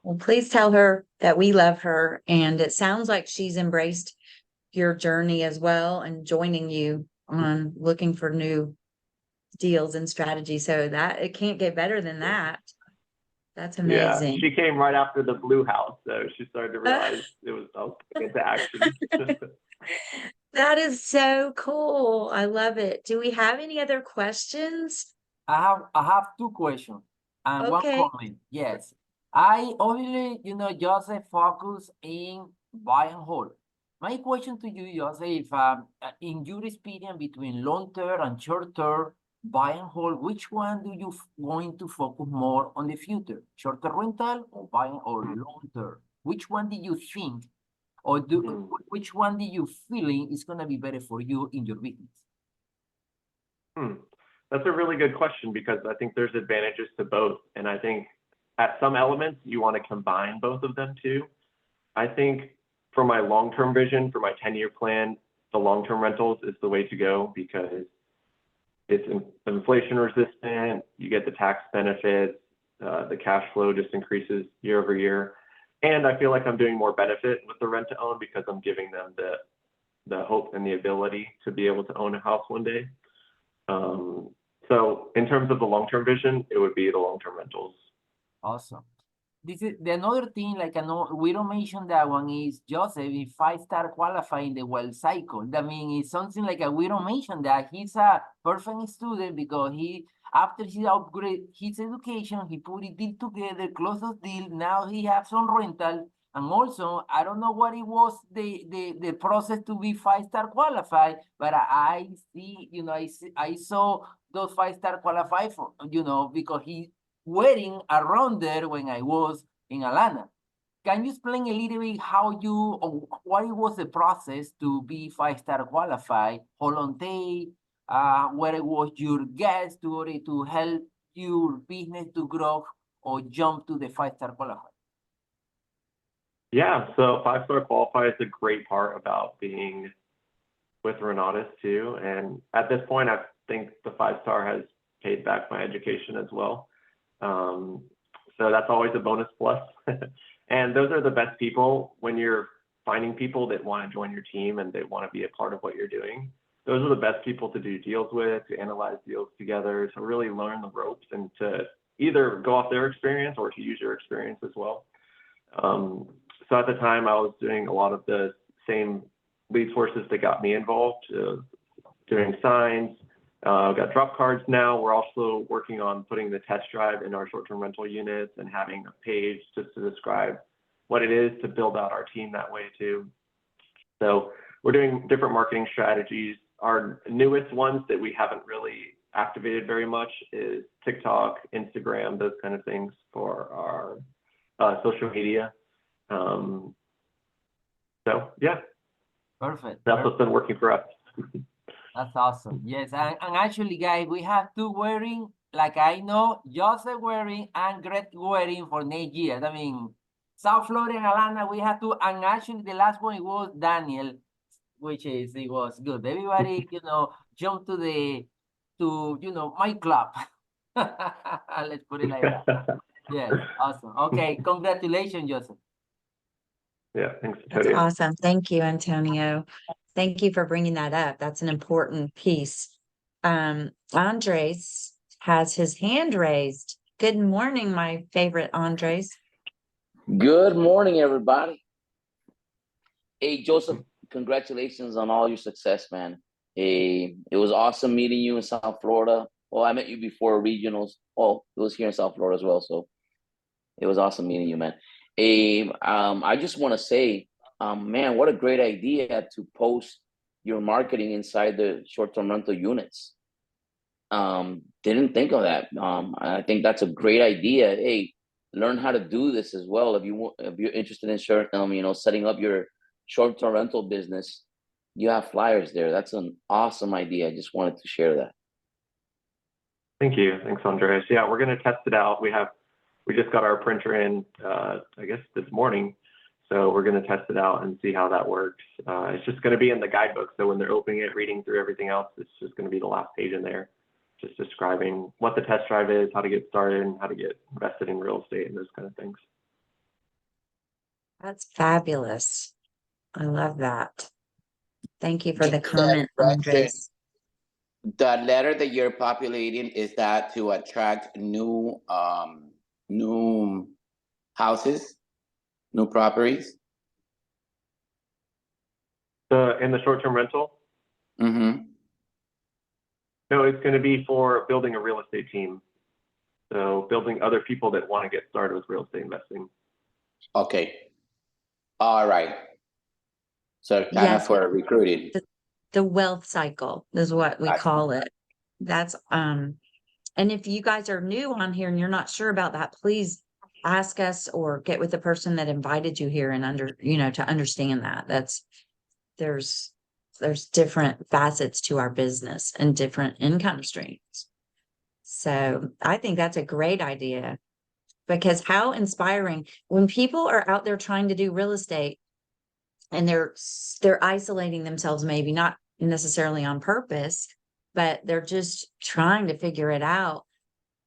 Well, please tell her that we love her. And it sounds like she's embraced your journey as well and joining you on looking for new deals and strategies. So that it can't get better than that. That's Yeah, amazing. she came right after the blue house, so she started to realize I was putting into action. That is so cool. I love it. Do we have any other questions? I have two questions and one Okay. comment. Yes. I obviously, Joseph focus in buy and hold. My question to you, Joseph, in your experience between long term and short term buy and hold, which one do you going to focus more on the future? Short term rental or buy and hold long term? Which one do you think or which one do you feeling is gonna be better for you in your business? That's a really good question because I think there's advantages to both. And I think at some elements, you want to combine both of them too. I think for my long-term vision, for my 10-year plan, the long-term rentals is the way to go because it's inflation resistant, you get the tax benefits, the cash flow just increases year over year. And I feel like I'm doing more benefit with the rent to own because I'm giving them the hope and the ability to be able to own a house one day. So in terms of the long-term vision, it would be the long-term rentals. Awesome. This is the another thing, like I know we don't mention that one is Joseph, if 5-star qualifying the wealth cycle. That means it's something like we don't mention that he's a perfect student because after he upgrade his education, he put it deal together, close the deal. Now he has some rental. And also, I don't know what it was the process to be 5-star qualified, but I see, I saw those 5-star qualified for, because he wearing around there when I was in Atlanta. Can you explain a little bit how or what it was the process to be 5-star qualified, how long take, what it was your guess to help your business to grow or jump to the 5-star qualified? Yeah, so 5-star qualify is a great part about being with Renatus too. And at this point, I think the 5-star has paid back my education as well. So that's always a bonus plus. And those are the best people when you're finding people that want to join your team and they want to be a part of what you're doing. Those are the best people to do deals with, to analyze deals together, to really learn the ropes and to either go off their experience or to use your experience as well. So at the time, I was doing a lot of the same lead sources that got me involved, doing signs. We've got drop cards now. We're also working on putting the test drive in our short-term rental units and having a page just to describe what it is to build out our team that way too. So we're doing different marketing strategies. Our newest ones that we haven't really activated very much is TikTok, Instagram, those kind of things for our social media. So yeah, Perfect. that's what's been working for us. That's awesome. Yes, and actually, guys, we have two wearing, like I know, Joseph wearing and Greg wearing for next year. I mean, South Florida and Atlanta, we have to, and actually the last one was Daniel, it was good. Everybody, jump to my club. Let's put it like that. Yes, awesome. Okay, congratulations, Joseph. Yeah, thanks, That's Antonio. awesome. Thank you, Antonio. Thank you for bringing that up. That's an important piece. Andres has his hand raised. Good morning, my favorite Andres. Good morning, everybody. Hey, Joseph, congratulations on all your success, man. It was awesome meeting you in South Florida. Well, I met you before regionals. Oh, it was here in South Florida as well. So it was awesome meeting you, man. I just want to say, man, what a great idea to post your marketing inside the short-term rental units. Didn't think of that. I think that's a great idea. Hey, learn how to do this as well. If you're interested in setting up your short-term rental business, you have flyers there. That's an awesome idea. I just wanted to share that. Thank you. Thanks, Andres. Yeah, we're going to test it out. We just got our printer in, I guess this morning. So we're going to test it out and see how that works. It's just going to be in the guidebook. So when they're opening it, reading through everything else, it's just going to be the last page in there, just describing what the test drive is, how to get started, and how to get invested in real estate and those kind of things. That's fabulous. I love that. Thank you for the Just a comment, question. Andres. The letter that you're populating, is that to attract new houses, new properties? In the short-term rental, Mm-hmm. no, it's going to be for building a real estate team. So building other people that want to get started with real estate investing. Okay. All right. So kind Yes. of for recruiting. The wealth cycle is what we Gotcha. call it. That's and if you guys are new on here and you're not sure about that, please ask us or get with the person that invited you here and to understand that. There's different facets to our business and different income streams. So I think that's a great idea, because how inspiring when people are out there trying to do real estate and they're isolating themselves, maybe not necessarily on purpose, but they're just trying to figure it out.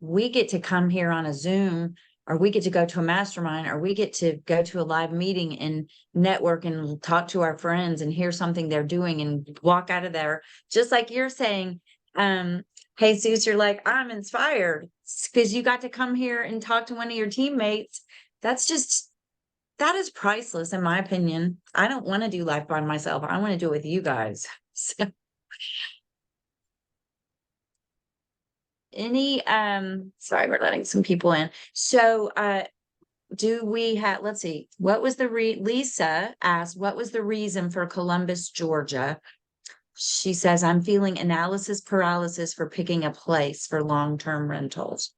We get to come here on a Zoom, or we get to go to a mastermind, or we get to go to a live meeting and network and talk to our friends and hear something they're doing and walk out of there. Just like you're saying, hey, Zeus, you're like, I'm inspired because you got to come here and talk to one of your teammates. That is priceless, in my opinion. I don't want to do life by myself. I want to do it with you guys. So sorry, we're letting some people in. So do we have, let's see, what was Lisa asked, what was the reason for Columbus, Georgia? She says, I'm feeling analysis paralysis for picking a place for long-term rentals.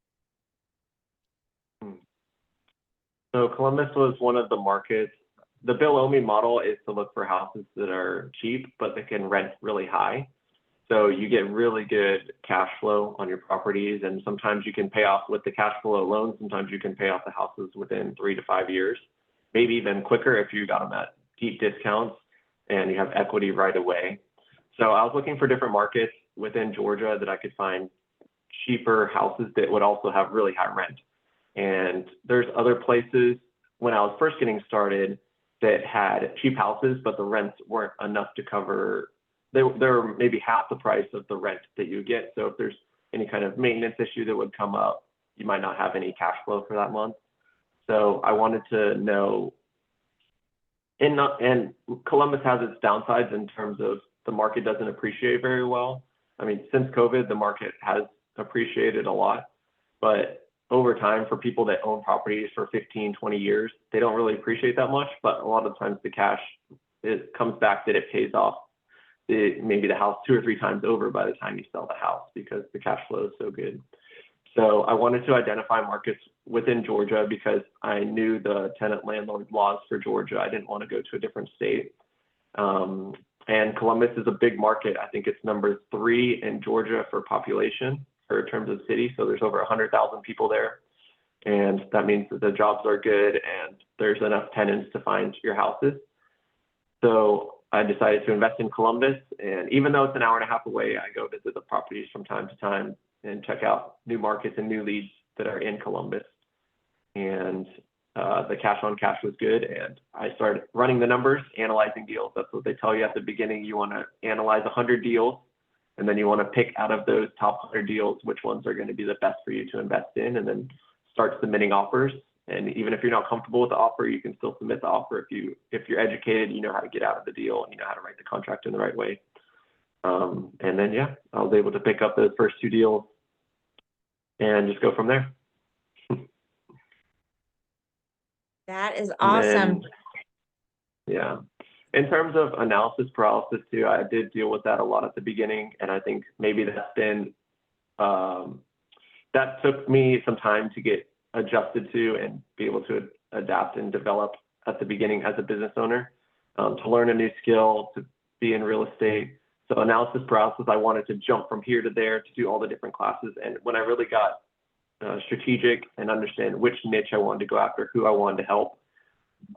So Columbus was one of the markets. The Bill Omi model is to look for houses that are cheap, but they can rent really high. So you get really good cash flow on your properties, and sometimes you can pay off with the cash flow alone. Sometimes you can pay off the houses within 3 to 5 years, maybe even quicker if you got them at deep discounts and you have equity right away. So I was looking for different markets within Georgia that I could find cheaper houses that would also have really high rent. And there's other places when I was first getting started that had cheap houses, but the rents weren't enough to cover. They're maybe half the price of the rent that you get. So if there's any kind of maintenance issue that would come up, you might not have any cash flow for that month. So I wanted to know, and Columbus has its downsides in terms of the market doesn't appreciate very well. I mean, since COVID, the market has appreciated a lot, but over time, for people that own properties for 15, 20 years, they don't really appreciate that much, but a lot of times the cash, it comes back that it pays off maybe the house 2 or 3 times over by the time you sell the house, because the cash flow is so good. So I wanted to identify markets within Georgia because I knew the tenant landlord laws for Georgia. I didn't want to go to a different state. And Columbus is a big market. I think it's number 3 in Georgia for population, for in terms of city. So there's over 100,000 people there. And that means that the jobs are good and there's enough tenants to find your houses. So I decided to invest in Columbus. And even though it's an hour and a half away, I go visit the properties from time to time and check out new markets and new leads that are in Columbus. And the cash on cash was good. And I started running the numbers, analyzing deals. That's what they tell you at the beginning. You want to analyze 100 deals, and then you want to pick out of those top 100 deals which ones are going to be the best for you to invest in, and then start submitting offers. And even if you're not comfortable with the offer, you can still submit the offer if you're educated, you know how to get out of the deal, and you know how to write the contract in the right way. And then, yeah, I was able to pick up those first 2 deals and just go from there. That is awesome. Yeah. In terms of analysis paralysis too, I did deal with that a lot at the beginning. And I think maybe that's been, that took me some time to get adjusted to and be able to adapt and develop at the beginning as a business owner, to learn a new skill, to be in real estate. So analysis paralysis, I wanted to jump from here to there to do all the different classes. And when I really got strategic and understand which niche I wanted to go after, who I wanted to help,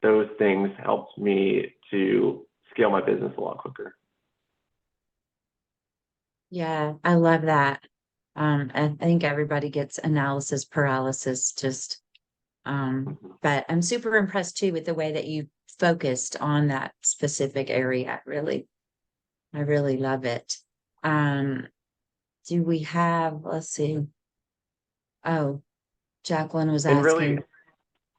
those things helped me to scale my business a lot quicker. Yeah, I love that. I think everybody gets analysis paralysis just, but I'm super impressed too with the way that you focused on that specific area. I really love it. Do we have, let's see. Oh, Jacqueline was And asking.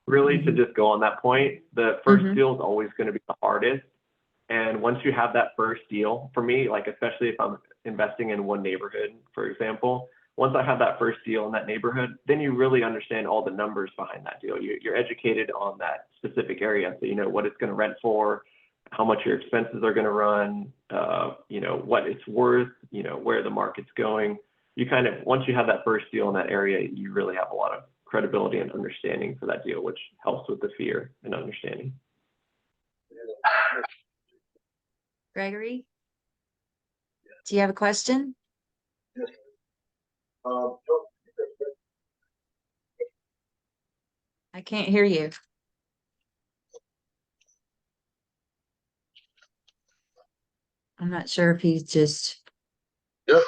really to Mhm. just go on that point, the first Mhm. deal is always going to be the hardest. And once you have that first deal, for me, like especially if I'm investing in one neighborhood, for example, once I have that first deal in that neighborhood, then you really understand all the numbers behind that deal. You're educated on that specific area, so you know what it's going to rent for, how much your expenses are going to run, you know what it's worth, you know where the market's going. You kind of once you have that first deal in that area, you really have a lot of credibility and understanding for that deal, which helps with the fear and understanding. Gregory? Do you have a question? I can't hear you. I'm not sure if he's just. Yeah.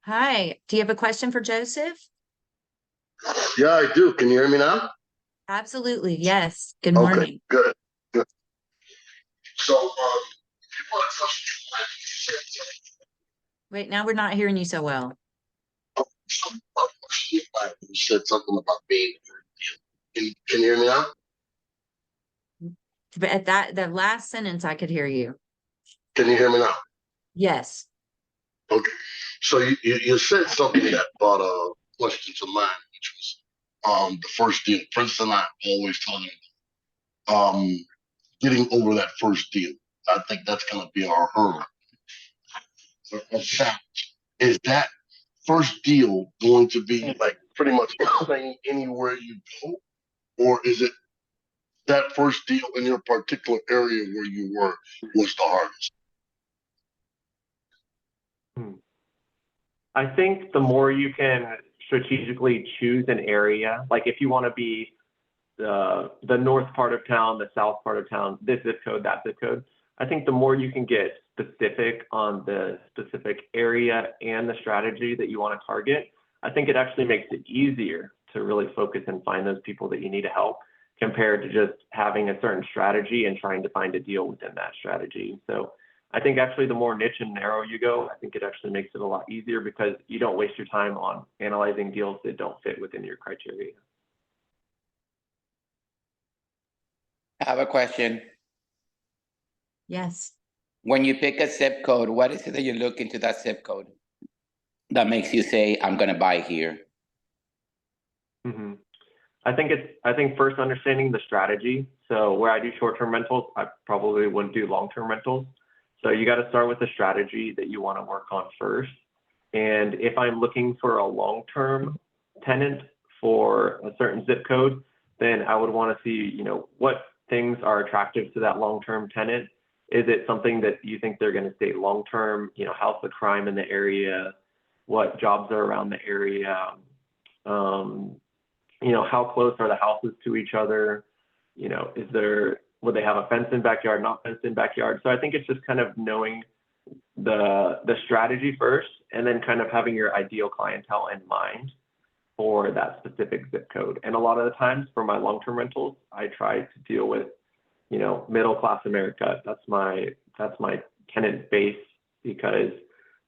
Hi, do you have a question for Joseph? Yeah, I do. Can you hear me now? Absolutely, yes. Good Okay, morning. good. So, people are talking Wait, now we're not hearing you so well. you said something about being. Can you hear me now? But at the last sentence, I could hear you. Can you hear me now? Yes. Okay. So you said something that brought a question to mind, which was the first deal. Prince and I always talking getting over that first deal. I think that's gonna be our hurdle. So, is that first deal going to be like pretty much the same anywhere you go, or is it that first deal in your particular area where you were was the hardest? I think the more you can strategically choose an area, like if you want to be the north part of town, the south part of town, this zip code, that zip code, I think the more you can get specific on the specific area and the strategy that you want to target, I think it actually makes it easier to really focus and find those people that you need to help compared to just having a certain strategy and trying to find a deal within that strategy. So I think actually the more niche and narrow you go, I think it actually makes it a lot easier because you don't waste your time on analyzing deals that don't fit within your criteria. I have a question. Yes. When you pick a zip code, what is it that you look into that zip code that makes you say, I'm going to buy here? Mm-hmm. I think first understanding the strategy. So where I do short-term rentals, I probably wouldn't do long-term rentals. So you got to start with the strategy that you want to work on first. And if I'm looking for a long-term tenant for a certain zip code, then I would want to see, you know, what things are attractive to that long-term tenant. Is it something that you think they're going to stay long-term? You know, how's the crime in the area? What jobs are around the area? You know, how close are the houses to each other? You know, would they have a fenced in backyard, not fenced in backyard? So I think it's just kind of knowing the strategy first, and then kind of having your ideal clientele in mind for that specific zip code. And a lot of the times for my long-term rentals, I try to deal with, you know, middle-class America. That's my tenant base, because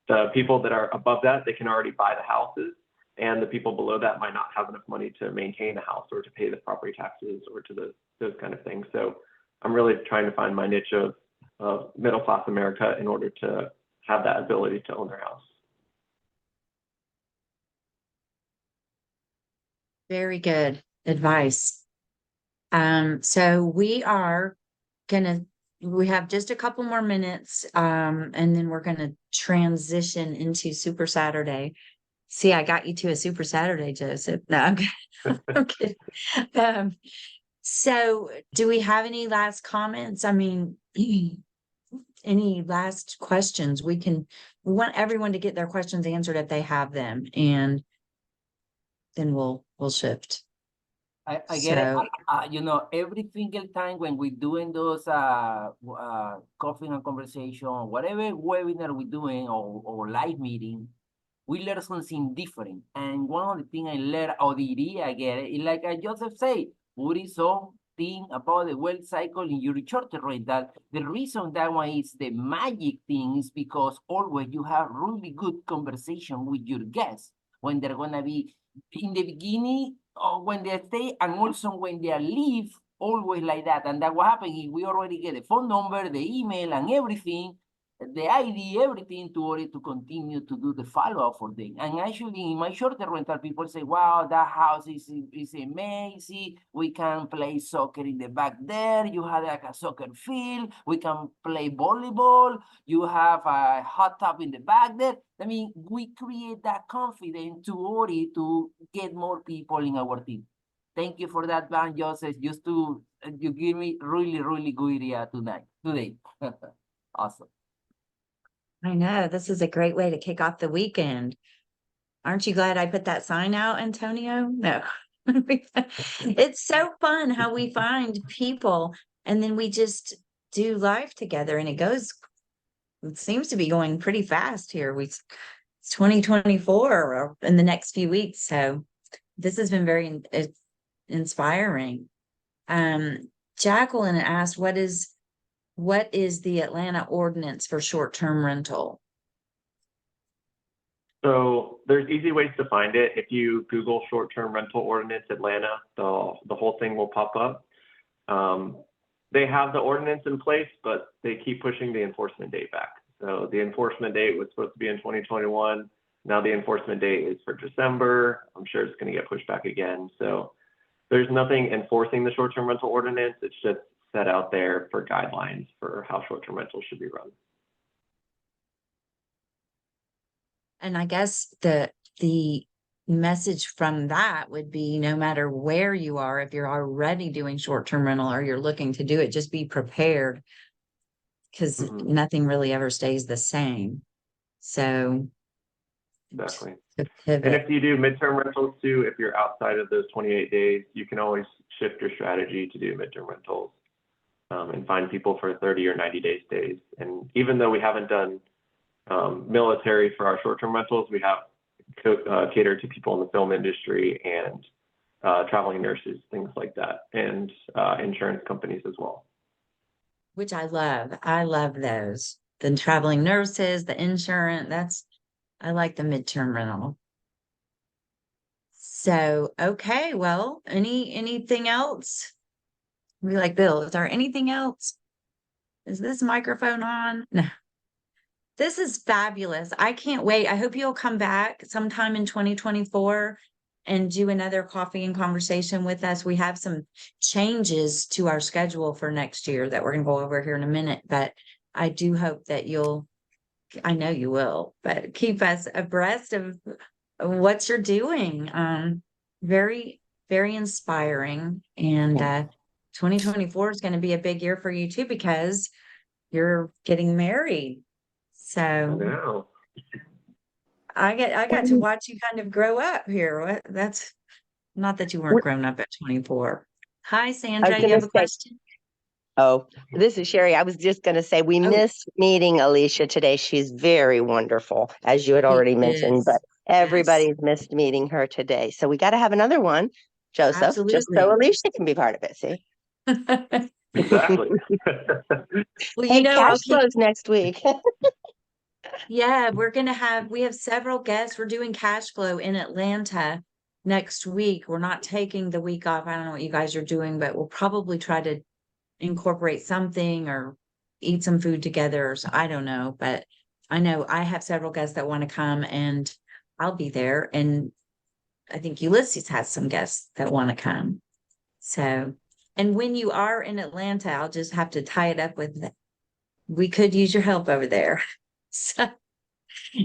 the people that are above that, they can already buy the houses, and the people below that might not have enough money to maintain a house or to pay the property taxes or to those kind of things. So I'm really trying to find my niche of middle-class America in order to have that ability to own their house. Very good advice. So we have just a couple more minutes, and then we're gonna transition into Super Saturday. See, I got you to a Super Saturday, Joseph. No, I'm kidding. I'm kidding. So do we have any last comments? I mean, any last questions? We want everyone to get their questions answered if they have them, and then we'll shift. I get it. So You know, every single time when we're doing those coffee and conversation, whatever webinar we're doing or live meeting, we learn something different. And one of the things I learned, or the idea I get it, is like I Joseph say, put it something about the wealth cycle in your short-term rental. The reason that one is the magic thing is because always you have really good conversation with your guests when they're gonna be in the beginning or when they stay, and also when they leave, always like that. And that what happens is we already get the phone number, the email, and everything, the ID, everything to order to continue to do the follow-up for them. And actually, in my short-term rental, people say, wow, that house is amazing. We can play soccer in the back there. You have like a soccer field. We can play volleyball. You have a hot tub in the back there. I mean, we create that confidence to order to get more people in our team. Thank you for that, Van Joseph. Just to, you give me really, really good idea today. Awesome. I know this is a great way to kick off the weekend. Aren't you glad I put that sign out, Antonio? No. It's so fun how we find people and then we just do life together and it seems to be going pretty fast here. It's 2024 or in the next few weeks. So this has been very inspiring. Jacqueline asked, what is the Atlanta ordinance for short-term rental? So there's easy ways to find it. If you Google short-term rental ordinance Atlanta, the whole thing will pop up. They have the ordinance in place, but they keep pushing the enforcement date back. So the enforcement date was supposed to be in 2021. Now the enforcement date is for December. I'm sure it's going to get pushed back again. So there's nothing enforcing the short-term rental ordinance. It's just set out there for guidelines for how short-term rentals should be run. And I guess the message from that would be no matter where you are, if you're already doing short-term rental or you're looking to do it, just be prepared because nothing really ever stays the same. So exactly. And if you do midterm rentals too, if you're outside of those 28 days, you can always shift your strategy to do midterm rentals and find people for 30 or 90 day stays. And even though we haven't done military for our short-term rentals, we have catered to people in the film industry and traveling nurses, things like that, and insurance companies as well. Which I love. I love those. The traveling nurses, the insurance, I like the midterm rental. So, okay, well, anything else? We like Bill, is there anything else? Is this microphone on? No. This is fabulous. I can't wait. I hope you'll come back sometime in 2024 and do another coffee and conversation with us. We have some changes to our schedule for next year that we're going to go over here in a minute, but I do hope that I know you will, but keep us abreast of what you're doing. Very, very inspiring. And 2024 is going to be a big year for you too, because you're getting married. So I got to watch you kind of grow up here. That's not that you weren't grown up at 24. Hi, Sandra, you have a question? Oh, this is Sherry. I was just going to say we missed meeting Alicia today. She's very wonderful, as you had already mentioned, but everybody's missed meeting her today. So we got to have another one, Joseph, Absolutely. just so Alicia can be part of it, see? Exactly. Well, hey, cash flows next week. Yeah, we have several guests. We're doing cash flow in Atlanta next week. We're not taking the week off. I don't know what you guys are doing, but we'll probably try to incorporate something or eat some food together. So I don't know, but I know I have several guests that want to come and I'll be there. And I think Ulysses has some guests that want to come. So, and when you are in Atlanta, I'll just have to tie it up with we could use your help over there. So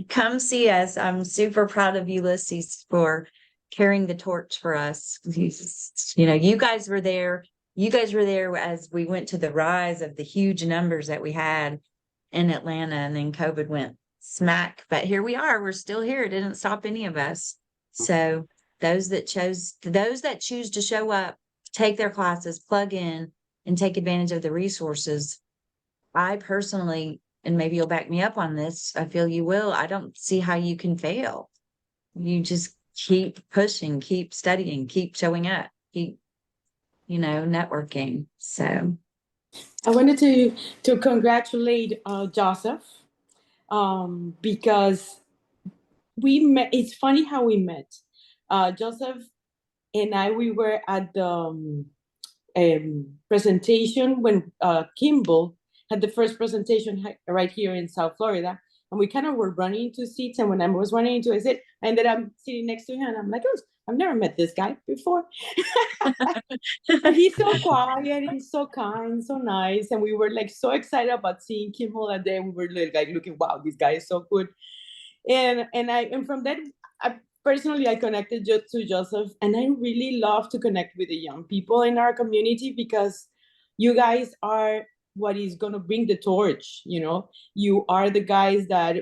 come see us. I'm super proud of Ulysses for carrying the torch for us. You guys were there. You guys were there as we went to the rise of the huge numbers that we had in Atlanta, and then COVID went smack. But here we are. We're still here. It didn't stop any of us. So those that choose to show up, take their classes, plug in, and take advantage of the resources. I personally, and maybe you'll back me up on this, I feel you will, I don't see how you can fail. You just keep pushing, keep studying, keep showing up, keep, networking. So I wanted to congratulate Joseph because we met. It's funny how we met. Joseph and we were at the presentation when Kimball had the first presentation right here in South Florida. And we kind of were running into seats. And when I was running into a seat, I ended up sitting next to him. And I'm like, oh, I've never met this guy before. But he's so quiet, he's so kind, so nice. And we were like so excited about seeing Kimball that day. We were like looking, wow, this guy is so good. And from that, personally, I connected to Joseph, and I really love to connect with the young people in our community because you guys are what is going to bring the torch. You are the guys that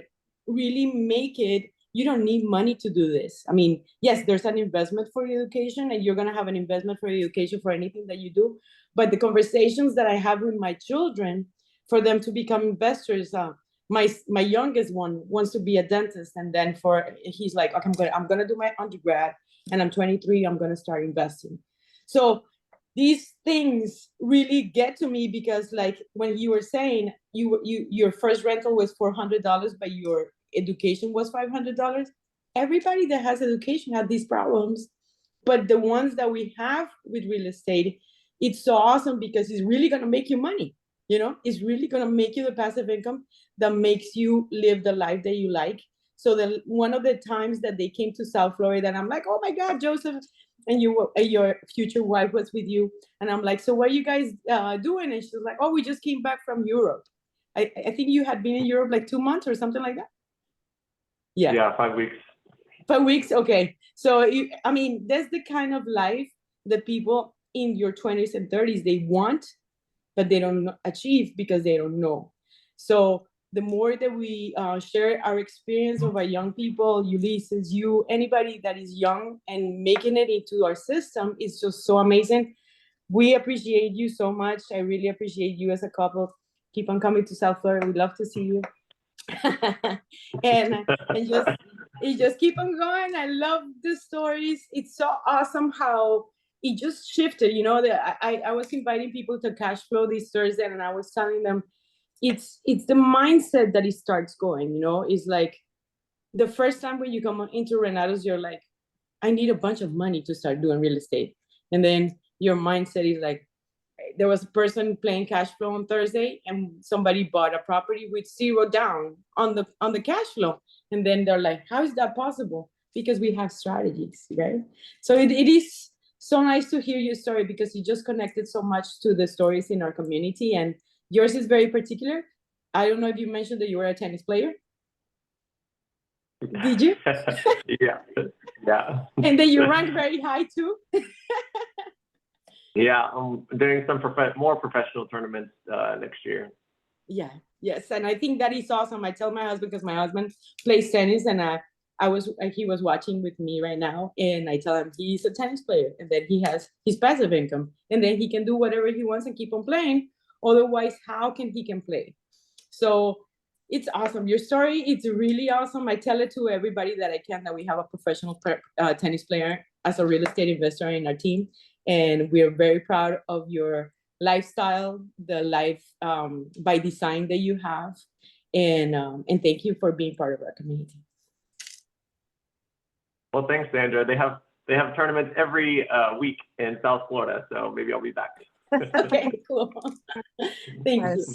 really make it. You don't need money to do this. I mean, yes, there's an investment for education, and you're going to have an investment for education for anything that you do. But the conversations that I have with my children for them to become investors, my youngest one wants to be a dentist, and then he's like, okay, I'm gonna do my undergrad, and I'm 23, I'm gonna start investing. So these things really get to me because, like, when you were saying your first rental was $400, but your education was $500. Everybody that has education had these problems, but the ones that we have with real estate, it's so awesome because it's really gonna make you money. It's really going to make you the passive income that makes you live the life that you like. So one of the times that they came to South Florida, and I'm like, oh my God, Joseph, and your future wife was with you. And I'm like, so what are you guys doing? And she's like, oh, we just came back from Europe. I think you had been in Europe like 2 months or something like that. Yeah, 5 weeks. 5 weeks. Okay. So, that's the kind of life that people in your 20s and 30s, they want, but they don't achieve because they don't know. So the more that we share our experience of our young people, Ulysses, anybody that is young and making it into our system is just so amazing. We appreciate you so much. I really appreciate you as a couple. Keep on coming to South Florida. We'd love to see you. and just keep on going. I love the stories. It's so awesome how it just shifted. I was inviting people to cash flow this Thursday, and I was telling them it's the mindset that it starts going. It's like the first time when you come into Renatos, you're like, I need a bunch of money to start doing real estate. And then your mindset is like, there was a person playing cash flow on Thursday, and somebody bought a property with 0 down on the cash flow. And then they're like, how is that possible? Because we have strategies, right? So it is so nice to hear your story because you just connected so much to the stories in our community, and yours is very particular. I don't know if you mentioned that you were a tennis player. Did you? Yeah. And then you rank very high too. Yeah, I'm doing some more professional tournaments next year. Yeah, yes, and I think that is awesome. I tell my husband, because my husband plays tennis, and he was watching with me right now, and I tell him he's a tennis player, and then he has his passive income, and then he can do whatever he wants and keep on playing. Otherwise, how can he play? So it's awesome. Your story, it's really awesome. I tell it to everybody that I can, that we have a professional tennis player as a real estate investor in our team. And we are very proud of your lifestyle, the life by design that you have. And thank you for being part of our community. Well, thanks, Sandra. They have tournaments every week in South Florida, so maybe I'll be back. Okay, cool. Thank you.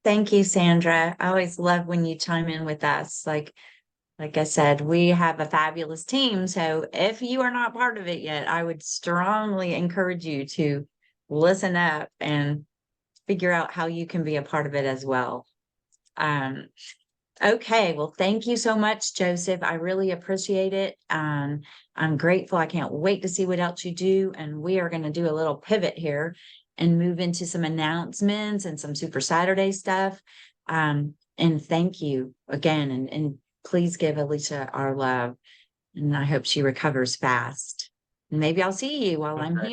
Thank you, Sandra. I always love when you chime in with us. Like I said, we have a fabulous team. So if you are not part of it yet, I would strongly encourage you to listen up and figure out how you can be a part of it as well. Okay, well, thank you so much, Joseph. I really appreciate it. I'm grateful. I can't wait to see what else you do. And we are going to do a little pivot here and move into some announcements and some Super Saturday stuff. And thank you again. And please give Alicia our love. And I hope she recovers fast. Maybe I'll see you while I'm Okay. here.